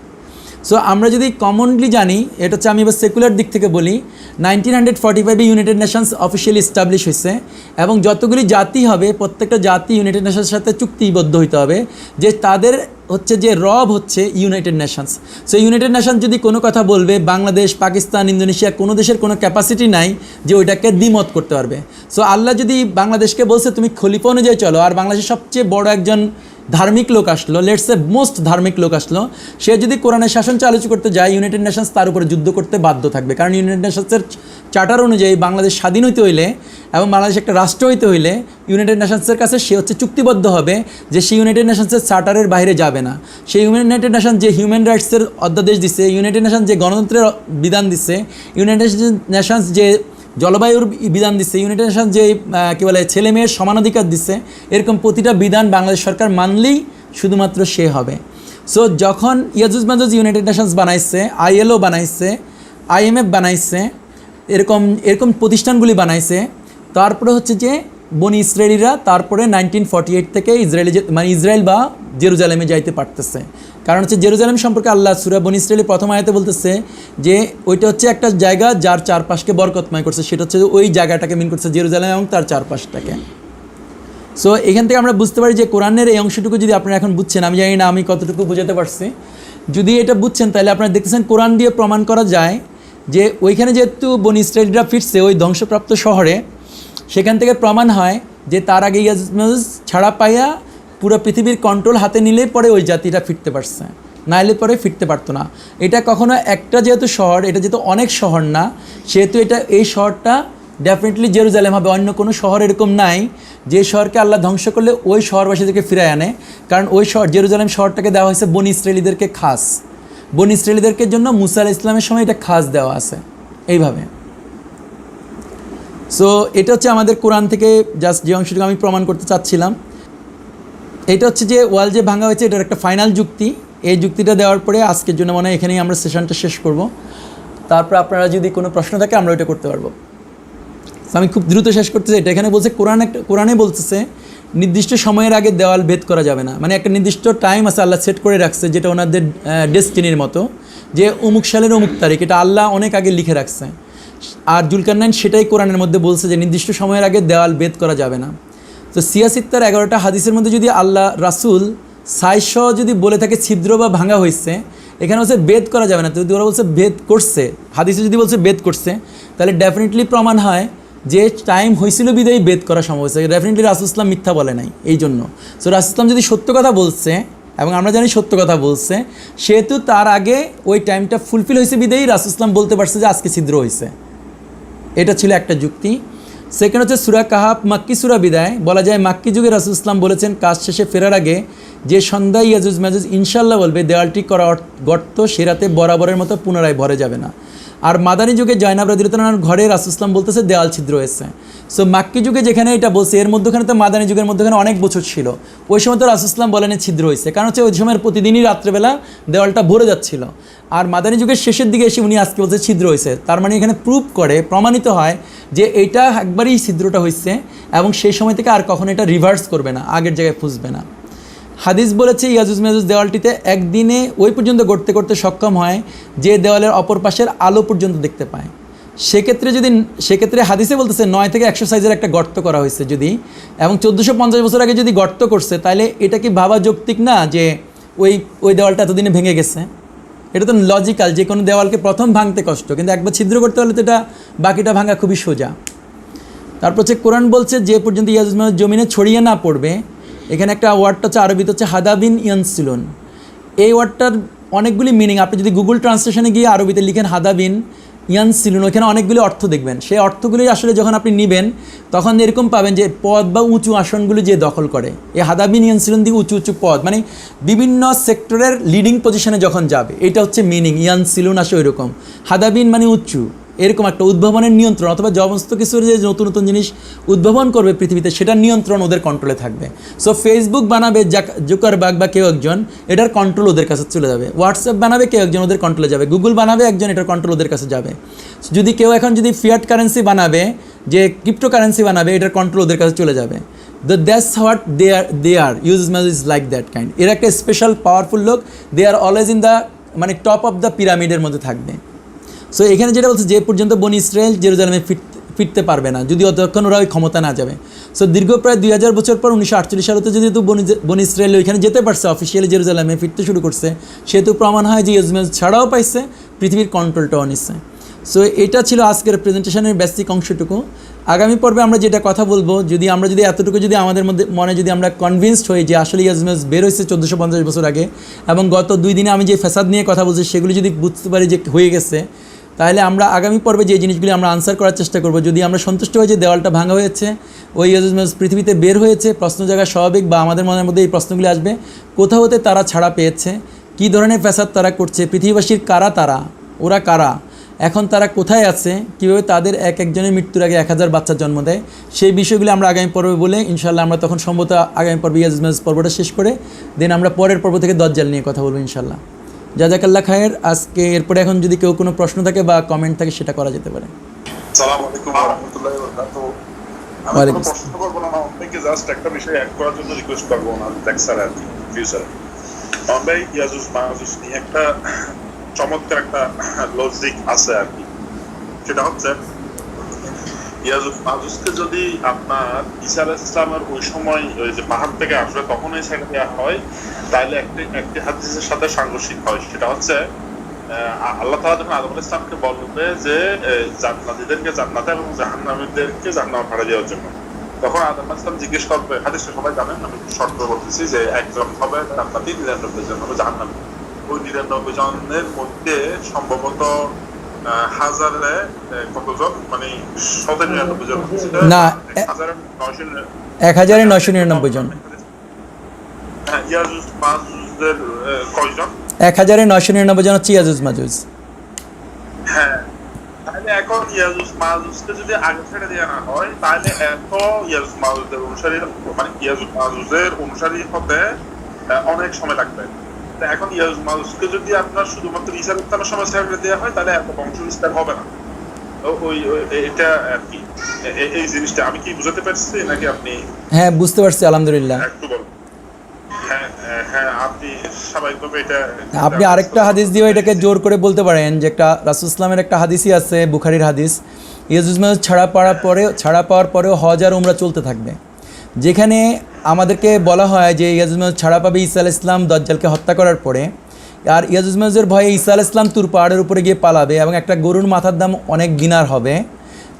সো আমরা যদি কমনলি জানি, এটা হচ্ছে আমি এবার সেকুলার দিক থেকে বলি, 1945-এ ইউনাইটেড নেশনস অফিসিয়ালি এস্টাবলিশ হয়েছে এবং যতগুলি জাতি হবে প্রত্যেকটা জাতি ইউনাইটেড নেশনসের সাথে চুক্তিবদ্ধ হইতে হবে যে তাদের হচ্ছে যে রব হচ্ছে United Nations. So United Nations যদি কোনো কথা বলবে, বাংলাদেশ, পাকিস্তান, ইন্দোনেশিয়া কোনো দেশের কোনো ক্যাপাসিটি নাই যে ওইটাকে দ্বিমত করতে পারবে। সো আল্লাহ যদি বাংলাদেশকে বলছে তুমি খলিফা অনুযায়ী চলো, আর বাংলাদেশের সবচেয়ে বড় একজন ধার্মিক লোক আসলো, লেটস এ মোস্ট ধার্মিক লোক আসলো, সে যদি কোরআনের শাসন চালু করতে যায়, ইউনাইটেড নেশনস তার উপরে যুদ্ধ করতে বাধ্য থাকবে। কারণ ইউনাইটেড নেশনসের চার্টার অনুযায়ী বাংলাদেশ স্বাধীন হইতে হইলে এবং বাংলাদেশ একটা রাষ্ট্র হইতে হইলে ইউনাইটেড নেশনসের কাছে সে হচ্ছে চুক্তিবদ্ধ হবে যে সে ইউনাইটেড নেশনসের চার্টারের বাইরে যাবে না। সেই ইউনাইটেড নেশন যে হিউম্যান রাইটসের অধ্যাদেশ দিছে, ইউনাইটেড নেশন যে গণতন্ত্রের বিধান দিছে, ইউনাইটেড নেশনস যে জলবায়ুর বিধান দিচ্ছে, ইউনাইটেড নেশন যে কী বলে ছেলে মেয়ের সমানাধিকার দিচ্ছে, এরকম প্রতিটা বিধান বাংলাদেশ সরকার মানলেই শুধুমাত্র সে হবে। সো যখন ইয়াজুজ মাজুজ ইউনাইটেড নেশনস বানাইছে, ILO বানাইছে, IMF বানাইছে, এরকম প্রতিষ্ঠানগুলি বানাইছে, তারপরে হচ্ছে যে বনি ইসরায়েলিরা তারপরে 1948 থেকে ইসরায়েল বা জেরুজালেমে যাইতে পারতেছে। কারণ হচ্ছে জেরুজালেম সম্পর্কে আল্লাহ সূরা বনি ইসরায়েলের প্রথম আয়াতে বলতেছে যে ওইটা হচ্ছে একটা জায়গা যার চারপাশকে বরকতময় করছে, সেটা হচ্ছে ওই জায়গাটাকে মিন করছে জেরুজালেম এবং তার চারপাশটাকে। সো এখান থেকে আমরা বুঝতে পারি যে কোরআনের এই অংশটুকু যদি আপনারা এখন বুঝছেন, আমি জানি না আমি কতটুকু বোঝাতে পারছি, যদি এটা বুঝছেন তাহলে আপনারা দেখতেছেন কোরআন দিয়ে প্রমাণ করা যায় যে ওইখানে যেহেতু বনি ইসরায়েলরা ফিরছে ওই ধ্বংসপ্রাপ্ত শহরে, সেখান থেকে প্রমাণ হয় যে তার আগে ইয়াজুজ ছাড়া পাইয়া পুরো পৃথিবীর কন্ট্রোল হাতে নিলে পরে ওই জাতিটা ফিরতে পারছে, নাইলে পরে ফিরতে পারতো না। এটা কখনো একটা যেহেতু শহর, এটা যেহেতু অনেক শহর না, সেহেতু এই শহরটা ডেফিনেটলি জেরুজালেম হবে। অন্য কোনো শহর এরকম নাই যে শহরকে আল্লাহ ধ্বংস করলে ওই শহরবাসীদেরকে ফিরায় আনে, কারণ ওই শহর জেরুজালেম শহরটাকে দেওয়া হয়েছে বনি ইসরায়েলিদেরকে খাস, বনি ইসরায়েলিদেরকে জন্য মুসা আলাইহিস সালামের সময় এটা খাস দেওয়া আছে এইভাবে। সো এটা হচ্ছে আমাদের কোরআন থেকে জাস্ট যে অংশটুকু আমি প্রমাণ করতে চাচ্ছিলাম। এটা হচ্ছে যে ওয়াল যে ভাঙা হয়েছে এটার একটা ফাইনাল যুক্তি। এই যুক্তিটা দেওয়ার পরে আজকের জন্য মনে হয় এখানেই আমরা সেশনটা শেষ করব। তারপর আপনারা যদি কোনো প্রশ্ন থাকে আমরা ওইটা করতে পারবো। আমি খুব দ্রুত শেষ করতেছি। এটা এখানে বলছে কোরআনে বলতেছে নির্দিষ্ট সময়ের আগে দেওয়াল ভেদ করা যাবে না, মানে একটা নির্দিষ্ট টাইম আছে আল্লাহ সেট করে রাখছে, যেটা ওনাদের ডেস্টিনির মতো, যে অমুক সালের অমুক তারিখ, এটা আল্লাহ অনেক আগে লিখে রাখছে। আর জুলকারনাইন সেটাই কোরআনের মধ্যে বলছে যে নির্দিষ্ট সময়ের আগে দেওয়াল ভেদ করা যাবে না। তো সিয়াসিত্তার 11টা হাদিসের মধ্যে যদি আল্লাহ রাসূল সাইশ যদি বলে থাকে ছিদ্র বা ভাঙা হয়েছে, এখানে বলছে ভেদ করা যাবে না। তো যদি ওরা বলছে ভেদ করছে, হাদিসে যদি বলছে ভেদ করছে, তাহলে ডেফিনেটলি প্রমাণ হয় যে টাইম হয়েছিল বিদায়ী ভেদ করা সম্ভব হয়েছে। ডেফিনেটলি রাসূল ইসলাম মিথ্যা বলে নাই এই জন্য। সো রাসূল ইসলাম যদি সত্য কথা বলছে, এবং আমরা জানি সত্য কথা বলছে, সেহেতু তার আগে ওই টাইমটা ফুলফিল হয়েছে বিদায়ী রাসূল ইসলাম বলতে পারছে যে আজকে ছিদ্র হয়েছে। এটা ছিল একটা যুক্তি। সেকেন্ড হচ্ছে সূরা কাহাফ মাক্কি সূরা বিদায়, বলা যায় মাক্কি যুগে রাসূল ইসলাম বলেছেন কাজ শেষে ফেরার আগে যে সন্ধ্যায় ইয়াজুজ মাজুজ ইনশাল্লাহ বলবে দেওয়ালটি করা গর্ত সে রাতে বরাবরের মতো পুনরায় ভরে যাবে না। আর মাদানী যুগে জয়নাব রাদিয়াল্লাহু তাআলার ঘরে রাসূল ইসলাম বলতেছে দেওয়াল ছিদ্র হয়েছে। সো মাক্কি যুগে যেখানে এটা বলছে এর মধ্যখানে তো মাদানী যুগের মধ্যখানে অনেক বছর ছিল, ওই সময় তো রাসূল ইসলাম বলেন ছিদ্র হয়েছে, কারণ হচ্ছে ওই সময়ের প্রতিদিনই রাত্রেবেলা দেওয়ালটা ভরে যাচ্ছিল। আর মাদানী যুগের শেষের দিকে এসে উনি আজকে বলছে ছিদ্র হয়েছে, তার মানে এখানে প্রুভ করে প্রমাণিত হয় যে এইটা একবারই ছিদ্রটা হয়েছে এবং সেই সময় থেকে আর কখনো এটা রিভার্স করবে না, আগের জায়গায় ফুসবে না। হাদিস বলেছে ইয়াজুজ মাজুজ দেওয়ালটিতে একদিনে ওই পর্যন্ত গড়তে করতে সক্ষম হয় যে দেওয়ালের অপর পাশের আলো পর্যন্ত দেখতে পায়। সেক্ষেত্রে হাদিসে বলতেছে 9 থেকে 100 সাইজের একটা গর্ত করা হয়েছে যদি, এবং 1450 বছর আগে যদি গর্ত করছে, তাহলে এটা কি ভাবা যৌক্তিক না যে ওই দেওয়ালটা এতদিনে ভেঙে গেছে? এটা তো লজিক্যাল, যে কোনো দেওয়ালকে প্রথম ভাঙতে কষ্ট, কিন্তু একবার ছিদ্র করতে হলে তো এটা বাকিটা ভাঙা খুবই সোজা। তারপর হচ্ছে কোরআন বলছে যে পর্যন্ত ইয়াজুজ মাজুজ জমিনে ছড়িয়ে না পড়বে, এখানে একটা ওয়ার্ডটা হচ্ছে আরবিতে হচ্ছে হাদাবিন ইয়ানসিলুন। এই ওয়ার্ডটার অনেকগুলি মিনিং, আপনি যদি গুগল ট্রান্সলেশনে গিয়ে আরবিতে লিখেন হাদাবিন ইয়ানসিলুন, ওইখানে অনেকগুলি অর্থ দেখবেন। সেই অর্থগুলি আসলে যখন আপনি নেবেন তখন এরকম পাবেন যে পদ বা উঁচু আসনগুলি যে দখল করে, এই হাদাবিন ইয়ানসিলুন দিয়ে উঁচু উঁচু পদ, মানে বিভিন্ন সেক্টরের লিডিং পজিশনে যখন যাবে, এটা হচ্ছে মিনিং। ইয়ানসিলুন আসে ওই রকম, হাদাবিন মানে উঁচু, এরকম একটা উদ্ভাবনের নিয়ন্ত্রণ, অথবা সমস্ত কিছুর যে নতুন নতুন জিনিস উদ্ভাবন করবে পৃথিবীতে, সেটার নিয়ন্ত্রণ ওদের কন্ট্রোলে থাকবে। সো ফেসবুক বানাবে জুকারবার্গ বা কেউ একজন, এটার কন্ট্রোল ওদের কাছে চলে যাবে। হোয়াটসঅ্যাপ বানাবে কেউ একজন, ওদের কন্ট্রোলে যাবে। গুগল বানাবে একজন, এটার কন্ট্রোল ওদের কাছে যাবে। যদি কেউ এখন যদি ফিয়াট কারেন্সি বানাবে, যে ক্রিপ্টো কারেন্সি বানাবে, এটার কন্ট্রোল ওদের কাছে চলে যাবে। দ্যাটস হোয়াট দে আর ইউজুজ মাজুজ লাইক দ্যাট কাইন্ড। এরা একটা স্পেশাল পাওয়ারফুল লোক, they are always in the মানে টপ অফ দ্য পিরামিডের মধ্যে থাকবে। সো এখানে যেটা বলছে যে পর্যন্ত বনি ইসরায়েল জেরুজালেমে ফিরতে পারবে না, যদি অতক্ষণ ওরা ওই ক্ষমতা না যাবে। সো দীর্ঘ প্রায় 2000 বছর পর 1948 সালেতে যেহেতু বনি ইসরায়েল ওইখানে যেতে পারছে, অফিসিয়ালি জেরুজালেমে ফিরতে শুরু করছে, সেহেতু প্রমাণ হয় যে ইয়াজুজ মাজুজ ছাড়াও পাইছে, পৃথিবীর কন্ট্রোলটাও নিচ্ছে। সো এটা ছিল আজকের প্রেজেন্টেশনের বেসিক অংশটুকু। আগামী পর্বে আমরা যেটা কথা বলবো, যদি এতটুকু যদি আমাদের মনে যদি আমরা কনভিন্সড হই যে আসলে ইয়াজুজ মাজুজ বের হয়েছে 1450 বছর আগে, এবং গত 2 দিনে আমি যে ফ্যাসাদ নিয়ে কথা বলছি সেগুলি যদি বুঝতে পারি যে হয়ে গেছে, তাহলে আমরা আগামী পর্বে যে জিনিসগুলি আমরা আনসার করার চেষ্টা করব। যদি আমরা সন্তুষ্ট হই যে দেওয়ালটা ভাঙা হয়েছে, ওই ইয়াজুজ মাজুজ পৃথিবীতে বের হয়েছে, প্রশ্ন জায়গা স্বাভাবিক, বা আমাদের মনের মধ্যে এই প্রশ্নগুলি আসবে, কোথাও হতে তারা ছাড়া পেয়েছে, কী ধরনের ফ্যাসাদ তারা করছে, পৃথিবীবাসীর কারা তারা, ওরা কারা, এখন তারা কোথায় আছে, কীভাবে তাদের একজনের মৃত্যুর আগে 1000 বাচ্চার জন্ম দেয়, সেই বিষয়গুলি আমরা আগামী পর্বে বলে ইনশাল্লাহ আমরা তখন সম্ভবত আগামী পর্বে ইয়াজুজ মাজুজ পর্বটা শেষ করে দেন আমরা পরের পর্ব থেকে দজ্জাল নিয়ে কথা বলবো ইনশাল্লাহ। জাযাকাল্লাহ খায়ের। আজকে এরপরে এখন যদি কেউ কোনো প্রশ্ন থাকে বা কমেন্ট থাকে সেটা করা যেতে পারে। আসসালামু আলাইকুম ওয়া রাহমাতুল্লাহি ওয়া বারাকাতুহু। আমি কোনো প্রশ্ন করবো না, আপনাকে জাস্ট একটা বিষয় অ্যাড করার জন্য রিকোয়েস্ট করবো না লেকচার আর কি ফিউচারে। ভাই ইয়াজুজ মাজুজ নিয়ে একটা চমৎকার একটা লজিক আছে আর কি, সেটা হচ্ছে ইয়াজুজ মাজুজকে যদি আপনার ঈসা আলাইহিস সালামের ওই সময় ওই যে পাহাড় থেকে আসবে তখনই ছেড়ে দেওয়া হয়, তাহলে একটি হাদিসের সাথে সাংঘর্ষিক হয়। সেটা হচ্ছে আল্লাহ তাআলা যখন আদম আলাইহিস সালামকে বলবে যে জান্নাতীদেরকে জান্নাতে এবং জাহান্নামীদেরকে জাহান্নামে পাঠিয়ে দেওয়ার জন্য, তখন আদম আলাইহিস সালাম জিজ্ঞেস করবে, হাদিসটা সবাই জানেন, আমি শর্ত বলতেছি, যে একজন হবে জান্নাতী, 99 জন হবে জাহান্নামী। ওই 99 জনের মধ্যে সম্ভবত হাজারে কতজন, মানে 199 জন না, 1999 জন। ইয়াজুজ মাজুজদের কয়জন? 1999 জন হচ্ছে ইয়াজুজ মাজুজ। হ্যাঁ, তাহলে এখন ইয়াজুজ মাজুজকে যদি আগে ছেড়ে দেওয়া না হয়, তাহলে এত ইয়াজুজ মাজুজদের অনুসারী, মানে ইয়াজুজ মাজুজের অনুসারী হতে অনেক সময় লাগবে। এখন ইয়াজুজ মাজুজকে যদি আপনার শুধুমাত্র ঈসা আলাইহিস সালামের সময় ছেড়ে দেওয়া হয়, তাহলে এত বংশ বিস্তার হবে না। এটা আর কি, এই জিনিসটা আমি কি বুঝাতে পারছি নাকি আপনি? হ্যাঁ, বুঝতে পারছি, আলহামদুলিল্লাহ। একটু বলুন। হ্যাঁ, আপনি স্বাভাবিকভাবে এটা, আপনি আরেকটা হাদিস দিয়ে এটাকে জোর করে বলতে পারেন যে একটা রাসূল ইসলামের একটা হাদিসই আছে, বুখারীর হাদিস, ইয়াজুজ মাজুজ ছাড়া পাওয়ার পরেও হজ আর উমরা চলতে থাকবে। যেখানে আমাদেরকে বলা হয় যে ইয়াজুজ মাজুজ ছাড়া পাবে ঈসা আলাইহিস সালাম দাজ্জালকে হত্যা করার পরে, আর ইয়াজুজ মাজুজের ভয়ে ঈসা আলাইহিস সালাম তুর পাহাড়ের উপরে গিয়ে পালাবে এবং একটা গরুর মাথার দাম অনেক দিনার হবে।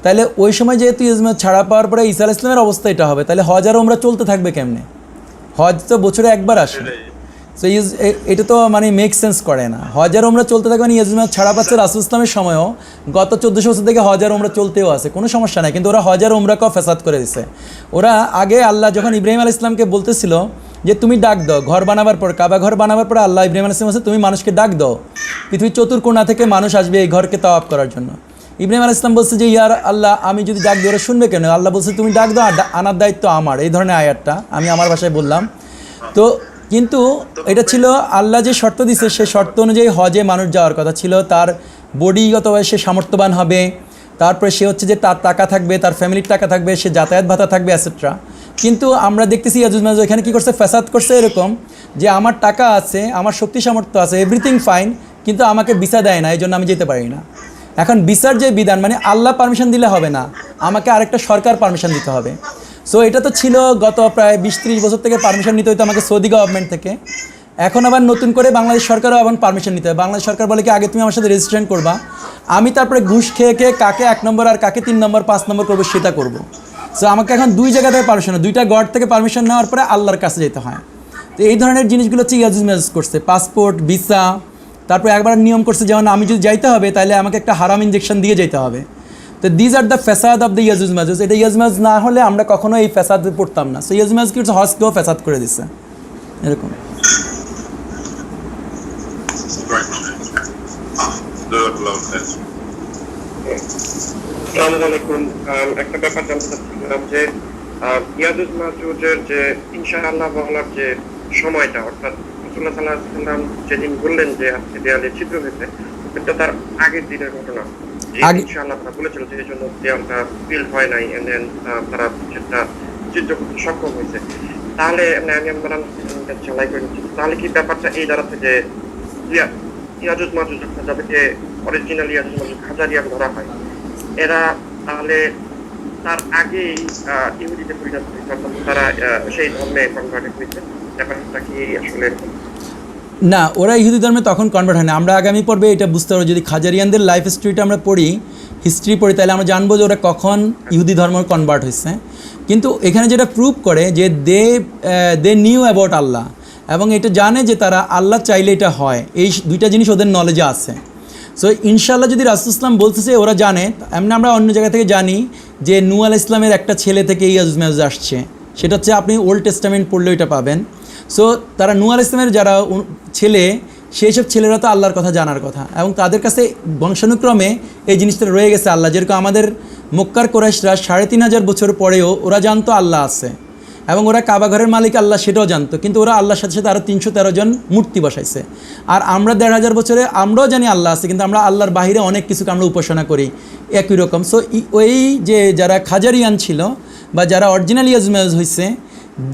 তাহলে ওই সময় যেহেতু ইয়াজুজ মাজুজ ছাড়া পাওয়ার পরে ঈসা আলাইহিস সালামের অবস্থা এটা হবে, তাহলে হজ আর উমরা চলতে থাকবে কেমনে? হজ তো বছরে একবার আসে, সো এটা তো মানে মেক সেন্স করে না। হজ আর উমরা চলতে থাকবে, ইয়াজুজ মাজুজ ছাড়া পাচ্ছে। রাসূল ইসলামের সময়ও গত 1400 বছর থেকে হজ আর উমরা চলতেও আছে, কোনো সমস্যা নাই, কিন্তু ওরা হজ আর উমরাকেও ফেসাদ করে দিছে। ওরা আগে আল্লাহ যখন ইব্রাহিম আলাইহিস সালামকে বলতেছিল যে তুমি ডাক দাও, ঘর বানাবার পর, কাবা ঘর বানাবার পরে আল্লাহ ইব্রাহিম আলাইহিস সালাম বলছে তুমি মানুষকে ডাক দাও, পৃথিবীর চতুর্কোণা থেকে মানুষ আসবে এই ঘরকে তাওয়াফ করার জন্য। ইব্রাহিম আলাইহিস সালাম বলছে যে ইয়ার আল্লাহ, আমি যদি ডাক দিই ওরা শুনবে কেন? আল্লাহ বলছে তুমি ডাক দাও, আনার দায়িত্ব আমার। এই ধরনের আয়াতটা আমি আমার ভাষায় বললাম। তো কিন্তু এটা ছিল আল্লাহ যে শর্ত দিছে, সে শর্ত অনুযায়ী হজে মানুষ যাওয়ার কথা ছিল। তার বডিগতভাবে সে সামর্থ্যবান হবে, তারপরে সে হচ্ছে যে তার টাকা থাকবে, তার ফ্যামিলির টাকা থাকবে, সে যাতায়াত ভাতা থাকবে, এটসেট্রা। কিন্তু আমরা দেখতেছি ইয়াজুজ মাজুজ এখানে কী করছে, ফ্যাসাদ করছে এরকম যে আমার টাকা আছে, আমার শক্তি সামর্থ্য আছে, এভরিথিং ফাইন, কিন্তু আমাকে ভিসা দেয় না, এই জন্য আমি যেতে পারি না। এখন ভিসার যে বিধান, মানে আল্লাহ পারমিশন দিলে হবে না, আমাকে আরেকটা সরকার পারমিশন দিতে হবে। সো এটা তো ছিল গত প্রায় 20-30 বছর থেকে পারমিশন নিতে হতো আমাকে সৌদি গভর্নমেন্ট থেকে। এখন আবার নতুন করে বাংলাদেশ সরকারও এখন পারমিশন নিতে হবে। বাংলাদেশ সরকার বলে কি আগে তুমি আমার সাথে রেজিস্ট্রেশন করবা, আমি তারপরে ঘুষ খেয়ে কাকে 1 নম্বর আর কাকে 3 নম্বর 5 নম্বর করবো সেটা করবো। সো আমাকে এখন 2 জায়গা থেকে পারমিশন, 2টা গড থেকে পারমিশন নেওয়ার পরে আল্লাহর কাছে যেতে হয়। তো এই ধরনের জিনিসগুলো হচ্ছে ইয়াজুজ মাজুজ করছে, পাসপোর্ট, ভিসা, তারপরে একবার নিয়ম করছে যেমন আমি যদি যাইতে হবে তাহলে আমাকে একটা হারাম ইনজেকশন দিয়ে যেতে হবে। তো দিজ আর দ্য ফ্যাসাদ অফ দ্য ইয়াজুজ মাজুজ। এটা ইয়াজুজ মাজুজ না হলে আমরা কখনো এই ফ্যাসাদে পড়তাম না। সো ইয়াজুজ মাজুজ কি হজকেও ফ্যাসাদ করে দিচ্ছে এরকম। একটা ব্যাপার জানতে চাচ্ছিলাম যে ইয়াজুজ মাজুজের যে ইনশাআল্লাহ বলার যে সময়টা, অর্থাৎ রাসূলুল্লাহ সাল্লাল্লাহু আলাইহি ওয়াসাল্লাম যেদিন বললেন যে আজকে দেয়ালে ছিদ্র হয়েছে, এটা তার আগের দিনের ঘটনা। ইনশাআল্লাহ তারা বলেছিল যে এই জন্য দেয়ালটা ফিল হয় নাই, এন্ড দেন তারা সেটা ছিদ্র করতে সক্ষম হয়েছে। তাহলে তাহলে কি ব্যাপারটা এই দাঁড়াচ্ছে যে ইয়াজুজ মাজুজ যাদেরকে অরিজিনাল ইয়াজুজ মাজুজ খাজারিয়ান ধরা হয়, এরা তাহলে তার আগেই ইহুদিতে পরিণত হয়েছে, অর্থাৎ তারা সেই ধর্মে কনভার্ট হয়েছে? ব্যাপারটা কি আসলে না, ওরা ইহুদি ধর্মে তখন কনভার্ট হয় না। আমরা আগামী পর্বে এটা বুঝতে পারবো, যদি খাজারিয়ানদের লাইফ স্টোরিটা আমরা পড়ি, হিস্ট্রি পড়ি, তাহলে আমরা জানবো যে ওরা কখন ইহুদি ধর্ম কনভার্ট হয়েছে। কিন্তু এখানে যেটা প্রুভ করে যে দে নিউ অ্যাবাউট আল্লাহ, এবং এটা জানে যে তারা আল্লাহ চাইলে এটা হয়, এই 2টা জিনিস ওদের নলেজে আছে। সো ইনশাআল্লাহ যদি রাসূল ইসলাম বলতেছে ওরা জানে, এমনি আমরা অন্য জায়গা থেকে জানি যে নূহ আলাইহিস সালামের একটা ছেলে থেকে ইয়াজুজ মাজুজ আসছে, সেটা হচ্ছে আপনি ওল্ড টেস্টামেন্ট পড়লে এটা পাবেন। সো তারা নূহ আলাইহিস সালামের যারা ছেলে, সেই সব ছেলেরা তো আল্লাহর কথা জানার কথা, এবং তাদের কাছে বংশানুক্রমে এই জিনিসটা রয়ে গেছে আল্লাহ। যেরকম আমাদের মক্কার কোরাইশরা 3500 বছর পরেও ওরা জানতো আল্লাহ আছে, এবং ওরা কাবা ঘরের মালিক আল্লাহ সেটাও জানতো, কিন্তু ওরা আল্লাহর সাথে সাথে আরও 313 জন মূর্তি বসাইছে। আর আমরা 1500 বছরে আমরাও জানি আল্লাহ আছে, কিন্তু আমরা আল্লাহর বাহিরে অনেক কিছুকে আমরা উপাসনা করি একই রকম। সো ওই যে যারা খাজারিয়ান ছিল বা যারা অরিজিনাল ইয়াজুজ মাজুজ হয়েছে,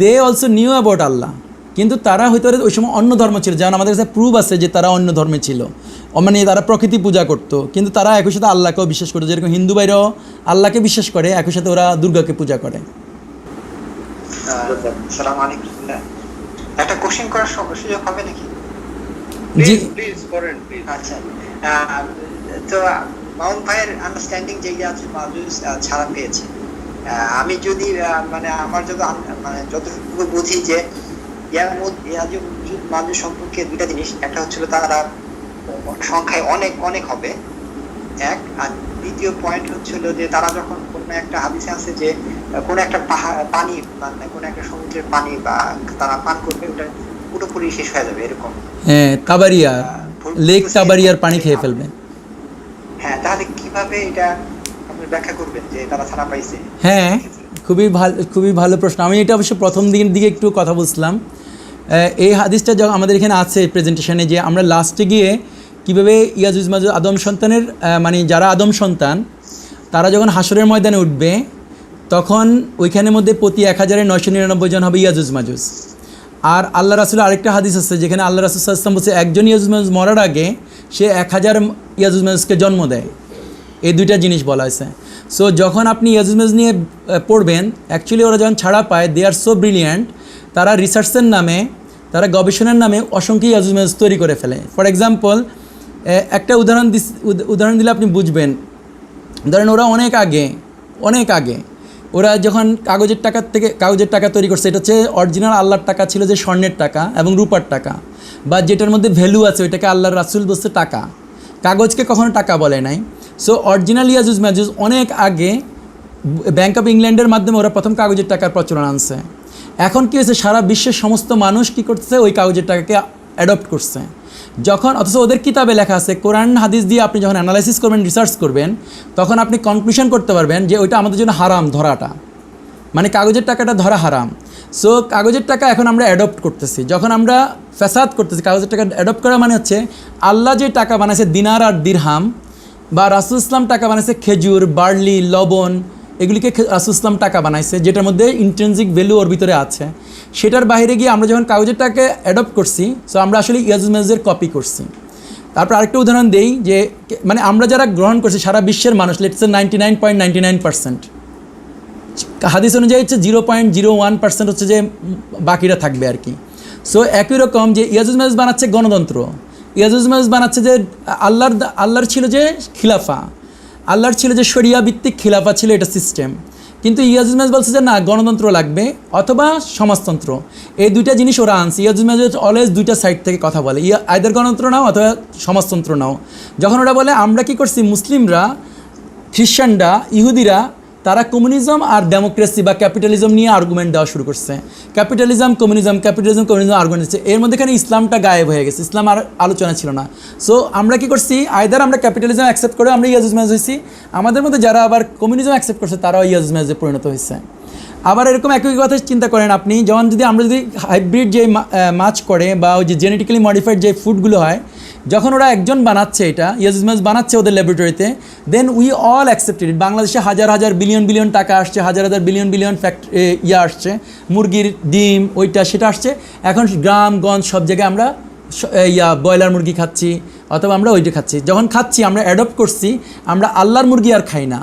দে অলসো নিউ অ্যাবাউট আল্লাহ, কিন্তু তারা হয়তো ওই সময় অন্য ধর্ম ছিল, যেমন আমাদের কাছে প্রুফ আছে যে তারা অন্য ধর্মে ছিল, মানে তারা প্রকৃতি পূজা করতো, কিন্তু তারা একই সাথে আল্লাহকেও বিশ্বাস করতো। যেরকম হিন্দু ভাইরাও আল্লাহকে বিশ্বাস করে, একই সাথে ওরা দুর্গাকে পূজা করে। আসসালামু আলাইকুম। একটা কোশ্চেন করার সুযোগ হবে নাকি? জি প্লিজ করেন প্লিজ। আচ্ছা, তো মাউন্ট ভাইয়ের আন্ডারস্ট্যান্ডিং যে ইয়াজুজ মাজুজ ছাড়া পেয়েছে, আমি যদি মানে আমার মানে যতটুকু বুঝি যে ইয়াজুজ মাজুজ সম্পর্কে দুইটা জিনিস, একটা হচ্ছিল তারা সংখ্যায় অনেক অনেক হবে এক, আর দ্বিতীয় পয়েন্ট হচ্ছিল যে তারা যখন কোনো একটা হাদিসে আছে যে কোনো একটা পানি মানে কোনো একটা সমুদ্রের পানি বা তারা পান করবে, ওটা পুরোপুরি শেষ হয়ে যাবে এরকম। হ্যাঁ, তাবারিয়া লেক তাবারিয়ার পানি খেয়ে ফেলবে। হ্যাঁ, তাহলে কিভাবে এটা আপনি ব্যাখ্যা করবেন যে তারা ছাড়া পাইছে? হ্যাঁ, খুবই ভালো প্রশ্ন। আমি এটা অবশ্য প্রথম দিকে একটু কথা বলছিলাম। এই হাদিসটা যখন আমাদের এখানে আছে প্রেজেন্টেশনে, যে আমরা লাস্টে গিয়ে কীভাবে ইয়াজুজ মাজুজ আদম সন্তানের মানে যারা আদম সন্তান তারা যখন হাসরের ময়দানে উঠবে, তখন ওইখানের মধ্যে প্রতি 1999 জন হবে ইয়াজুজ মাজুজ। আর আল্লাহ রাসূলের আরেকটা হাদিস আছে যেখানে আল্লাহ রাসূল সাল্লাল্লাহু আলাইহি ওয়াসাল্লাম বলছে একজন ইয়াজুজ মাজুজ মরার আগে সে 1000 ইয়াজুজ মাজুজকে জন্ম দেয়। এই দুইটা জিনিস বলা হয়েছে। সো যখন আপনি ইয়াজুজ মাজুজ নিয়ে পড়বেন, অ্যাকচুয়ালি ওরা যখন ছাড়া পায়, দে আর সো ব্রিলিয়ান্ট, তারা রিসার্চের নামে, তারা গবেষণার নামে অসংখ্য ইয়াজুজ মাজুজ তৈরি করে ফেলে। ফর এক্সাম্পল, একটা উদাহরণ দিলে আপনি বুঝবেন। ধরেন ওরা অনেক আগে ওরা যখন কাগজের টাকা তৈরি করছে, এটা হচ্ছে অরিজিনাল আল্লাহর টাকা ছিল, যে স্বর্ণের টাকা এবং রূপার টাকা, বা যেটার মধ্যে ভ্যালু আছে ওইটাকে আল্লাহর রাসূল বলছে টাকা, কাগজকে কখনো টাকা বলে নাই। সো অরিজিনাল ইয়াজুজ মাজুজ অনেক আগে ব্যাংক অফ ইংল্যান্ডের মাধ্যমে ওরা প্রথম কাগজের টাকার প্রচলন আনছে। এখন কী হয়েছে, সারা বিশ্বের সমস্ত মানুষ কী করছে, ওই কাগজের টাকাকে অ্যাডপ্ট করছে। যখন অথচ ওদের কিতাবে লেখা আছে, কোরআন হাদিস দিয়ে আপনি যখন অ্যানালাইসিস করবেন, রিসার্চ করবেন, তখন আপনি কনক্লুশন করতে পারবেন যে ওইটা আমাদের জন্য হারাম ধরাটা, মানে কাগজের টাকাটা ধরা হারাম। সো কাগজের টাকা এখন আমরা অ্যাডপ্ট করতেছি, যখন আমরা ফ্যাসাদ করতেছি। কাগজের টাকা অ্যাডপ্ট করা মানে হচ্ছে আল্লাহ যে টাকা বানাইছে দিনার আর দিরহাম, বা রাসূল ইসলাম টাকা বানাইছে খেজুর, বার্লি, লবণ, এগুলিকে রাসূল ইসলাম টাকা বানাইছে, যেটার মধ্যে ইন্ট্রিনসিক ভ্যালু ওর ভিতরে আছে। সেটার বাইরে গিয়ে আমরা যখন কাগজের টাকাকে অ্যাডপ্ট করছি, সো আমরা আসলে ইয়াজুজ মাজুজের কপি করছি। তারপর আরেকটা উদাহরণ দেই, যে মানে আমরা যারা গ্রহণ করছি সারা বিশ্বের মানুষ, লেটস সে 99.99%, হাদিস অনুযায়ী হচ্ছে 0.01% হচ্ছে যে বাকিরা থাকবে আর কি। সো একই রকম যে ইয়াজুজ মাজুজ বানাচ্ছে গণতন্ত্র, ইয়াজুজ মাজুজ বানাচ্ছে যে আল্লাহর ছিল যে খিলাফা, আল্লাহর ছিল যে শরিয়া ভিত্তিক খিলাফা ছিল, এটা সিস্টেম। কিন্তু ইয়াজুজ মাজুজ বলছে যে না, গণতন্ত্র লাগবে অথবা সমাজতন্ত্র, এই দুইটা জিনিস ওরা আনছে। ইয়াজুজ মাজুজ অলওয়েজ দুইটা সাইড থেকে কথা বলে, আইদার গণতন্ত্র নাও অথবা সমাজতন্ত্র নাও। যখন ওরা বলে আমরা কি করছি, মুসলিমরা, খ্রিশ্চানরা, ইহুদিরা, তারা কমিউনিজম আর ডেমোক্রেসি বা ক্যাপিটালিজম নিয়ে আর্গুমেন্ট দেওয়া শুরু করছে। ক্যাপিটালিজম কমিউনিজম আর্গুমেন্ট দিচ্ছে, এর মধ্যে এখানে ইসলামটা গায়েব হয়ে গেছে, ইসলাম আর আলোচনা ছিল না। সো আমরা কি করছি, আইদার আমরা ক্যাপিটালিজম অ্যাকসেপ্ট করে আমরা ইয়াজুজ মাজুজ হয়েছি, আমাদের মধ্যে যারা আবার কমিউনিজম অ্যাকসেপ্ট করছে তারাও ইয়াজুজ মাজুজে পরিণত হয়েছে। আবার এরকম একই কথা চিন্তা করেন আপনি, যেমন আমরা যদি হাইব্রিড যে মাছ করে বা ওই যে জেনেটিক্যালি মডিফাইড যে ফুডগুলো হয়, যখন ওরা একজন বানাচ্ছে, এটা ইয়াজুজ মাজুজ বানাচ্ছে ওদের ল্যাবরেটরিতে, then we all accepted it. বাংলাদেশে হাজার বিলিয়ন টাকা আসছে, হাজার বিলিয়ন আসছে, মুরগির ডিম ওইটা সেটা আসছে। এখন গ্রামগঞ্জ সব জায়গায় আমরা ব্রয়লার মুরগি খাচ্ছি অথবা আমরা ওইটা খাচ্ছি। যখন খাচ্ছি আমরা অ্যাডপ্ট করছি, আমরা আল্লাহর মুরগি আর খাই না,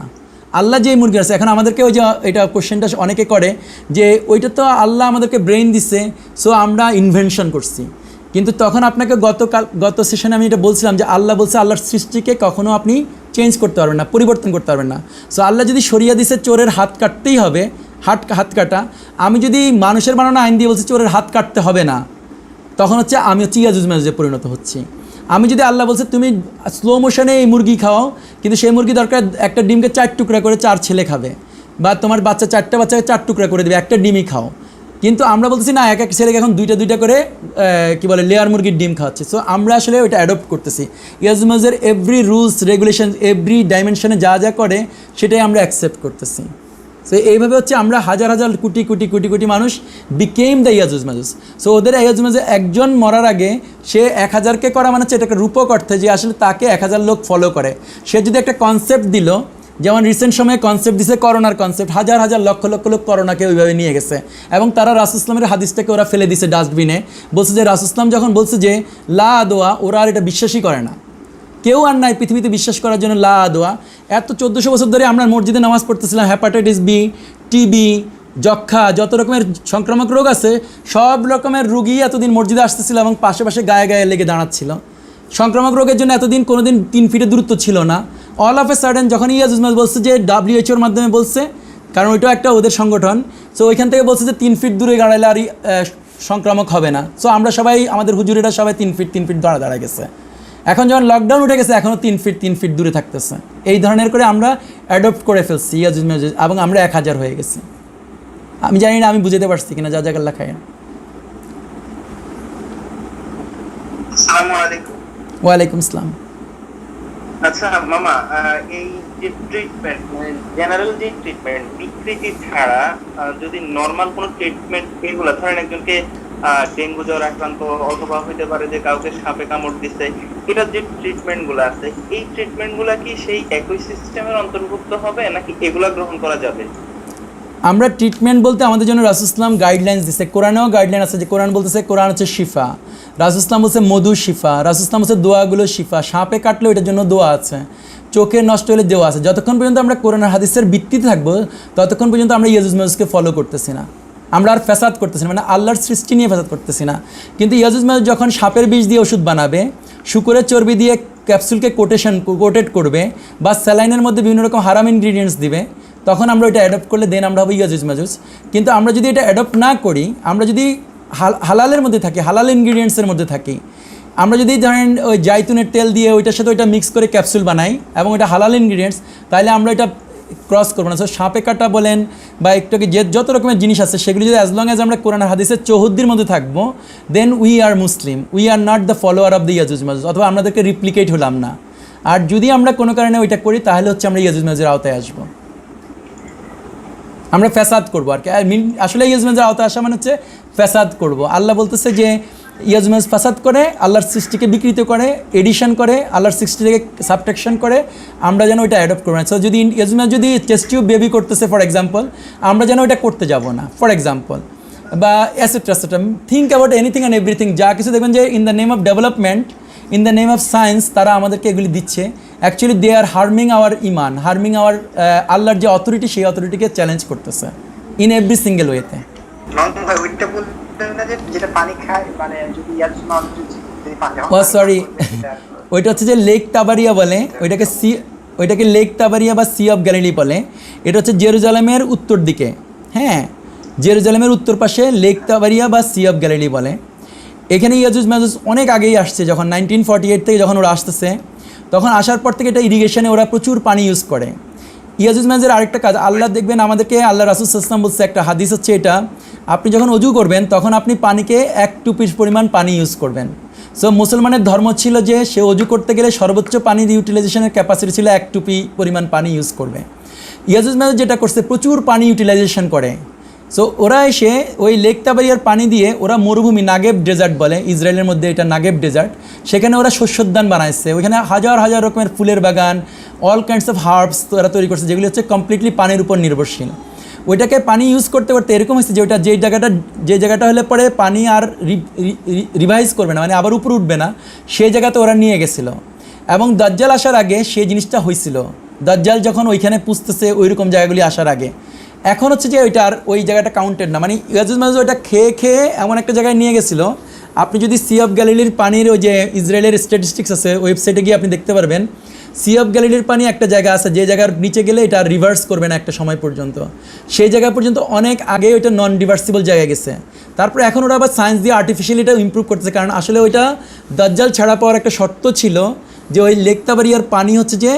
আল্লাহ যেই মুরগি আছে। এখন আমাদেরকে ওই যে এটা কোশ্চেনটা অনেকে করে যে ওইটা তো আল্লাহ আমাদেরকে ব্রেইন দিছে, সো আমরা ইনভেনশন করছি। কিন্তু তখন আপনাকে গত সেশনে আমি এটা বলছিলাম যে আল্লাহ বলছে আল্লাহর সৃষ্টিকে কখনও আপনি চেঞ্জ করতে পারবেন না, পরিবর্তন করতে পারবেন না। সো আল্লাহ যদি শরিয়া দিছে চোরের হাত কাটতেই হবে, হাত কাটা, আমি যদি মানুষের বানানো আইন দিয়ে বলছি চোরের হাত কাটতে হবে না, তখন হচ্ছে আমি ইয়াজুজ মাজুজে পরিণত হচ্ছি। আমি যদি আল্লাহ বলছে তুমি স্লো মোশনে এই মুরগি খাও, কিন্তু সেই মুরগি দরকার একটা ডিমকে 4 টুকরা করে 4 ছেলে খাবে, বা তোমার বাচ্চা 4টা বাচ্চাকে 4 টুকরা করে দেবে, একটা ডিমই খাও। কিন্তু আমরা বলতেছি না, এক ছেলেকে এখন দুইটা করে লেয়ার মুরগির ডিম খাওয়াচ্ছে। সো আমরা আসলে ওইটা অ্যাডপ্ট করতেছি। ইয়াজুজ মাজুজের এভরি রুলস রেগুলেশন, এভরি ডাইমেনশনে যা করে সেটাই আমরা অ্যাকসেপ্ট করতেছি। সো এইভাবে হচ্ছে আমরা হাজার কোটি মানুষ বিকেম দ্য ইয়াজুজ মাজুজ। সো ওদের ইয়াজুজ মাজুজ একজন মরার আগে সে 1000কে করা মানে হচ্ছে এটাকে রূপক অর্থে, যে আসলে তাকে 1000 লোক ফলো করে। সে যদি একটা কনসেপ্ট দিল, যেমন রিসেন্ট সময়ে কনসেপ্ট দিছে করোনার কনসেপ্ট, হাজার হাজার লক্ষ লক্ষ লোক করোনাকে ওইভাবে নিয়ে গেছে এবং তারা রাসূল ইসলামের হাদিসটাকে ওরা ফেলে দিছে ডাস্টবিনে। বলছে যে রাসূল ইসলাম যখন বলছে যে লা আদোয়া, ওরা আর এটা বিশ্বাসই করে না, কেউ আর নাই পৃথিবীতে বিশ্বাস করার জন্য লা আদোয়া। এত 1400 বছর ধরে আমরা মসজিদে নামাজ পড়তেছিলাম, হেপাটাইটিস বি, টিবি, যক্ষা, যত রকমের সংক্রামক রোগ আছে সব রকমের রুগী এতদিন মসজিদে আসতেছিল এবং পাশে পাশে গায়ে গায়ে লেগে দাঁড়াচ্ছিল। সংক্রামক রোগের জন্য এতদিন কোনোদিন 3 ফিটের দূরত্ব ছিল না। অল অফ এ সাডেন যখন ইয়াজুজ মাজুজ বলছে যে WHO-র মাধ্যমে বলছে, কারণ ওইটাও একটা ওদের সংগঠন, সো ওইখান থেকে বলছে যে 3 ফিট দূরে দাঁড়ালে আর সংক্রামক হবে না। সো আমরা সবাই, আমাদের হুজুরেরা সবাই 3 ফিট দাঁড়ায় গেছে। এখন যখন লকডাউন উঠে গেছে এখনও 3 ফিট দূরে থাকতেছে। এই ধরনের করে আমরা অ্যাডপ্ট করে ফেলছি ইয়াজুজ মাজুজ এবং আমরা 1000 হয়ে গেছি। আমি জানি না আমি বুঝতে পারছি কিনা, যা জায়গার লেখায়। আসসালামু আলাইকুম। ওয়ালাইকুম আসসালাম। আচ্ছা মামা, এই যে ট্রিটমেন্ট, মানে জেনারেল যে ট্রিটমেন্ট, বিকৃতি ছাড়া যদি নর্মাল কোনো ট্রিটমেন্ট, এগুলো ধরেন একজনকে ডেঙ্গু জ্বর আক্রান্ত অথবা হইতে পারে যে কাউকে সাপে কামড় দিচ্ছে, এটার যে ট্রিটমেন্টগুলো আছে এই ট্রিটমেন্টগুলো কি সেই একই সিস্টেমের অন্তর্ভুক্ত হবে নাকি এগুলা গ্রহণ করা যাবে? আমরা ট্রিটমেন্ট বলতে আমাদের জন্য রাসূল ইসলাম গাইডলাইন্স দিচ্ছে, কোরআনেও গাইডলাইন আছে যে কোরআন বলতেছে কোরআন হচ্ছে শিফা, রাসূল ইসলাম বলছে মধু শিফা, রাসূল ইসলাম বলছে দোয়াগুলো শিফা, সাপে কাটলে ওইটার জন্য দোয়া আছে, চোখে নষ্ট হলে দেওয়া আছে। যতক্ষণ পর্যন্ত আমরা কোরআনের হাদিসের ভিত্তিতে থাকবো ততক্ষণ পর্যন্ত আমরা ইয়াজুজ মাজুজকে ফলো করতেছি না, আমরা আর ফ্যাসাদ করতেছি না, মানে আল্লাহর সৃষ্টি নিয়ে ফ্যাসাদ করতেছি না। কিন্তু ইয়াজুজ মাজুজ যখন সাপের বিষ দিয়ে ওষুধ বানাবে, শুকরের চর্বি দিয়ে ক্যাপসুলকে কোটেড করবে, বা স্যালাইনের মধ্যে বিভিন্ন রকম হারাম ইনগ্রিডিয়েন্টস দিবে, তখন আমরা ওইটা অ্যাডপ্ট করলে দেন আমরা হবো ইয়াজুজ মাজুজ। কিন্তু আমরা যদি এটা অ্যাডপ্ট না করি, আমরা যদি হালালের মধ্যে থাকি, হালাল ইনগ্রিডিয়েন্টসের মধ্যে থাকি, আমরা যদি ধরেন ওই জাইতুনের তেল দিয়ে ওইটার সাথে ওইটা মিক্স করে ক্যাপসুল বানাই এবং ওইটা হালাল ইনগ্রিডিয়েন্টস, তাহলে আমরা এটা ক্রস করবো না। সো সাপে কাটা বলেন বা একটুকে যে যত রকমের জিনিস আছে সেগুলি যদি অ্যাজ লং অ্যাজ আমরা কোরআন হাদিসের চৌহদ্দির মধ্যে থাকবো, then we are Muslim, we are not the follower of the ইয়াজুজ মাজুজ, অথবা আমাদেরকে রিপ্লিকেট হলাম না। আর যদি আমরা কোনো কারণে ওইটা করি তাহলে হচ্ছে আমরা ইয়াজুজ মাজুজের আওতায় আসবো, আমরা ফ্যাসাদ করবো আর কি। আসলে ইয়াজুজ মাজুজের আওতায় আসা মানে হচ্ছে ফ্যাসাদ করবো। আল্লাহ বলতেছে যে ইয়াজুজ মাজুজ ফ্যাসাদ করে, আল্লাহর সৃষ্টিকে বিকৃত করে, এডিশন করে, আল্লাহর সৃষ্টি থেকে সাবট্রাকশন করে, আমরা যেন ওইটা অ্যাডপ্ট করবো না। সো যদি ইয়াজুজ মাজুজ যদি টেস্ট টিউব বেবি করতেছে ফর এক্সাম্পল, আমরা যেন ওইটা করতে যাব না ফর এক্সাম্পল, বা etcetera think about anything and everything. যা কিছু দেখবেন যে in the name of development, in the name of science তারা আমাদেরকে এগুলি দিচ্ছে, actually they are harming our ইমান, হার্মিং আওয়ার আল্লাহর যে অথরিটি, সেই অথরিটিকে চ্যালেঞ্জ করতেছে ইন এভরি সিঙ্গেল ওয়েতে। যেটা পানি খায়, মানে যদি ইয়াজুজ মাজুজ যদি পানি ও সরি, ওইটা হচ্ছে যে লেক তাবারিয়া বলে, ওইটাকে লেক তাবারিয়া বা সি অফ গ্যালিলি বলে। এটা হচ্ছে জেরুজালেমের উত্তর দিকে, হ্যাঁ, জেরুজালেমের উত্তর পাশে লেক তাবারিয়া বা সি অফ গ্যালিলি বলে। এখানে ইয়াজুজ মাজুজ অনেক আগেই আসছে, যখন 1948 থেকে যখন ওরা আসতেছে, তখন আসার পর থেকে এটা ইরিগেশনে ওরা প্রচুর পানি ইউজ করে। ইয়াজুজ মাজুজের আরেকটা কাজ, আল্লাহ দেখবেন আমাদেরকে, আল্লাহ রাসূল সাল্লাল্লাহু আলাইহি ওয়াসাল্লাম বলছে, একটা হাদিস হচ্ছে এটা, আপনি যখন অজু করবেন তখন আপনি পানিকে 1 টুপির পরিমাণ পানি ইউজ করবেন। সো মুসলমানের ধর্ম ছিল যে সে অজু করতে গেলে সর্বোচ্চ পানির ইউটিলাইজেশনের ক্যাপাসিটি ছিল 1 টুপি পরিমাণ পানি ইউজ করবে। ইয়াজুজ মাজুজ যেটা করছে, প্রচুর পানি ইউটিলাইজেশন করে। সো ওরা এসে ওই লেক তাবারিয়ার পানি দিয়ে ওরা মরুভূমি, নাগেব ডেজার্ট বলে ইসরায়েলের মধ্যে, এটা নাগেব ডেজার্ট, সেখানে ওরা শস্যোদ্যান বানাইছে, ওইখানে হাজার হাজার রকমের ফুলের বাগান, অল কাইন্ডস অফ হার্বস ওরা তৈরি করছে, যেগুলি হচ্ছে কমপ্লিটলি পানির উপর নির্ভরশীল। ওইটাকে পানি ইউজ করতে করতে এরকম হয়েছে যে ওইটা যে জায়গাটা হলে পরে পানি আর রিভাইজ করবে না, মানে আবার উপরে উঠবে না, সেই জায়গাতে ওরা নিয়ে গেছিলো। এবং দাজ্জাল আসার আগে সেই জিনিসটা হয়েছিল, দাজ্জাল যখন ওইখানে পুষতেছে ওইরকম জায়গাগুলি আসার আগে। এখন হচ্ছে যে ওইটা আর ওই জায়গাটা কাউন্টেড না, মানে ইয়াজুজ মাজুজ ওইটা খেয়ে এমন একটা জায়গায় নিয়ে গেছিলো। আপনি যদি সি অফ গ্যালিলির পানির ওই যে ইসরায়েলের স্ট্যাটিস্টিক্স আছে ওয়েবসাইটে গিয়ে আপনি দেখতে পারবেন, সি অফ গ্যালিলির পানি একটা জায়গা আছে যে জায়গার নিচে গেলে এটা রিভার্স করবে না একটা সময় পর্যন্ত, সেই জায়গা পর্যন্ত অনেক আগে ওইটা নন রিভার্সিবল জায়গায় গেছে। তারপরে এখন ওরা আবার সায়েন্স দিয়ে আর্টিফিশিয়ালি এটা ইমপ্রুভ করতেছে, কারণ আসলে ওইটা দাজ্জাল ছাড়া পাওয়ার একটা শর্ত ছিল যে ওই লেক তাবারিয়ার পানি হচ্ছে যে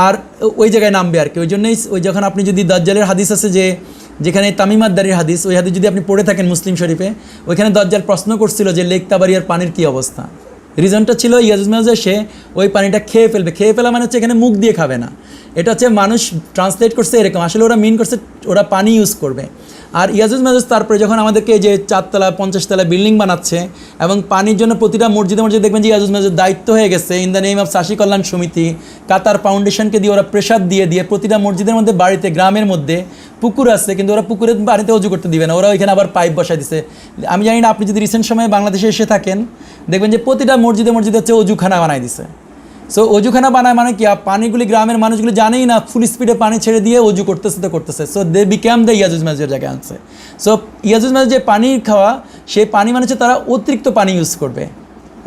আর ওই জায়গায় নামবে আর কি। ওই জন্যই ওই যখন আপনি যদি দাজ্জালের হাদিস আছে যে যেখানে তামিমাদ্দারির হাদিস, ওই হাদিস যদি আপনি পড়ে থাকেন মুসলিম শরীফে, ওইখানে দাজ্জাল প্রশ্ন করছিল যে লেক তাবারিয়ার পানির কী অবস্থা। রিজনটা ছিল ইয়াজুজ মাজুজ সে ওই পানিটা খেয়ে ফেলবে। খেয়ে ফেলা মানে হচ্ছে এখানে মুখ দিয়ে খাবে না, এটা হচ্ছে মানুষ ট্রান্সলেট করছে এরকম, আসলে ওরা মিন করছে ওরা পানি ইউজ করবে। আর ইয়াজুজ মাজুজ তারপরে যখন আমাদেরকে যে 4 তলা 50 তলা বিল্ডিং বানাচ্ছে এবং পানির জন্য প্রতিটা মসজিদে মসজিদে দেখবেন যে ইয়াজুজ মাজুজ দায়িত্ব হয়ে গেছে ইন দ্য নেম অফ চাষী কল্যাণ সমিতি, কাতার ফাউন্ডেশনকে দিয়ে ওরা প্রেশার দিয়ে প্রতিটা মসজিদের মধ্যে বাড়িতে গ্রামের মধ্যে পুকুর আছে, কিন্তু ওরা পুকুরের পানিতে অজু করতে দিবে না, ওরা ওইখানে আবার পাইপ বসাই দিছে। আমি জানি না আপনি যদি রিসেন্ট সময়ে বাংলাদেশে এসে থাকেন দেখবেন যে প্রতিটা মসজিদে মসজিদে হচ্ছে অজুখানা বানাই দিছে। সো অজুখানা বানায় মানে কি, পানিগুলি গ্রামের মানুষগুলি জানেই না, ফুল স্পিডে পানি ছেড়ে দিয়ে অজু করতেছে। সো দে বিক্যাম দ্য ইয়াজুজ মাজুজের জায়গায় আনছে। সো ইয়াজুজ মাজুজ যে পানি খাওয়া, সেই পানি মানে হচ্ছে তারা অতিরিক্ত পানি ইউজ করবে।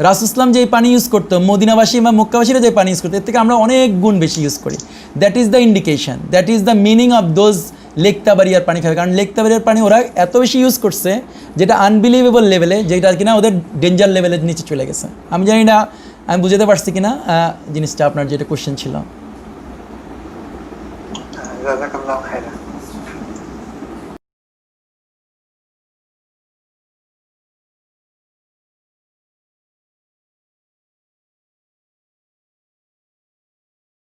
রাসূল ইসলাম যে পানি ইউজ করতো, মদিনাবাসী বা মক্কাবাসীরা যে পানি ইউজ করতো, এর থেকে আমরা অনেক গুণ বেশি ইউজ করি। That is the indication, that is the meaning of those lake তাবারিয়ার পানি খাবে। কারণ লেক তাবারিয়ার পানি ওরা এত বেশি ইউজ করছে যেটা আনবিলিভেবল লেভেলে, যেটা কিনা ওদের ডেঞ্জার লেভেলের নিচে চলে গেছে। আমি জানি না আমি বুঝাতে পারছি কিনা জিনিসটা, আপনার যেটা কোশ্চেন ছিল। জাযাকাল্লাহু খাইরান।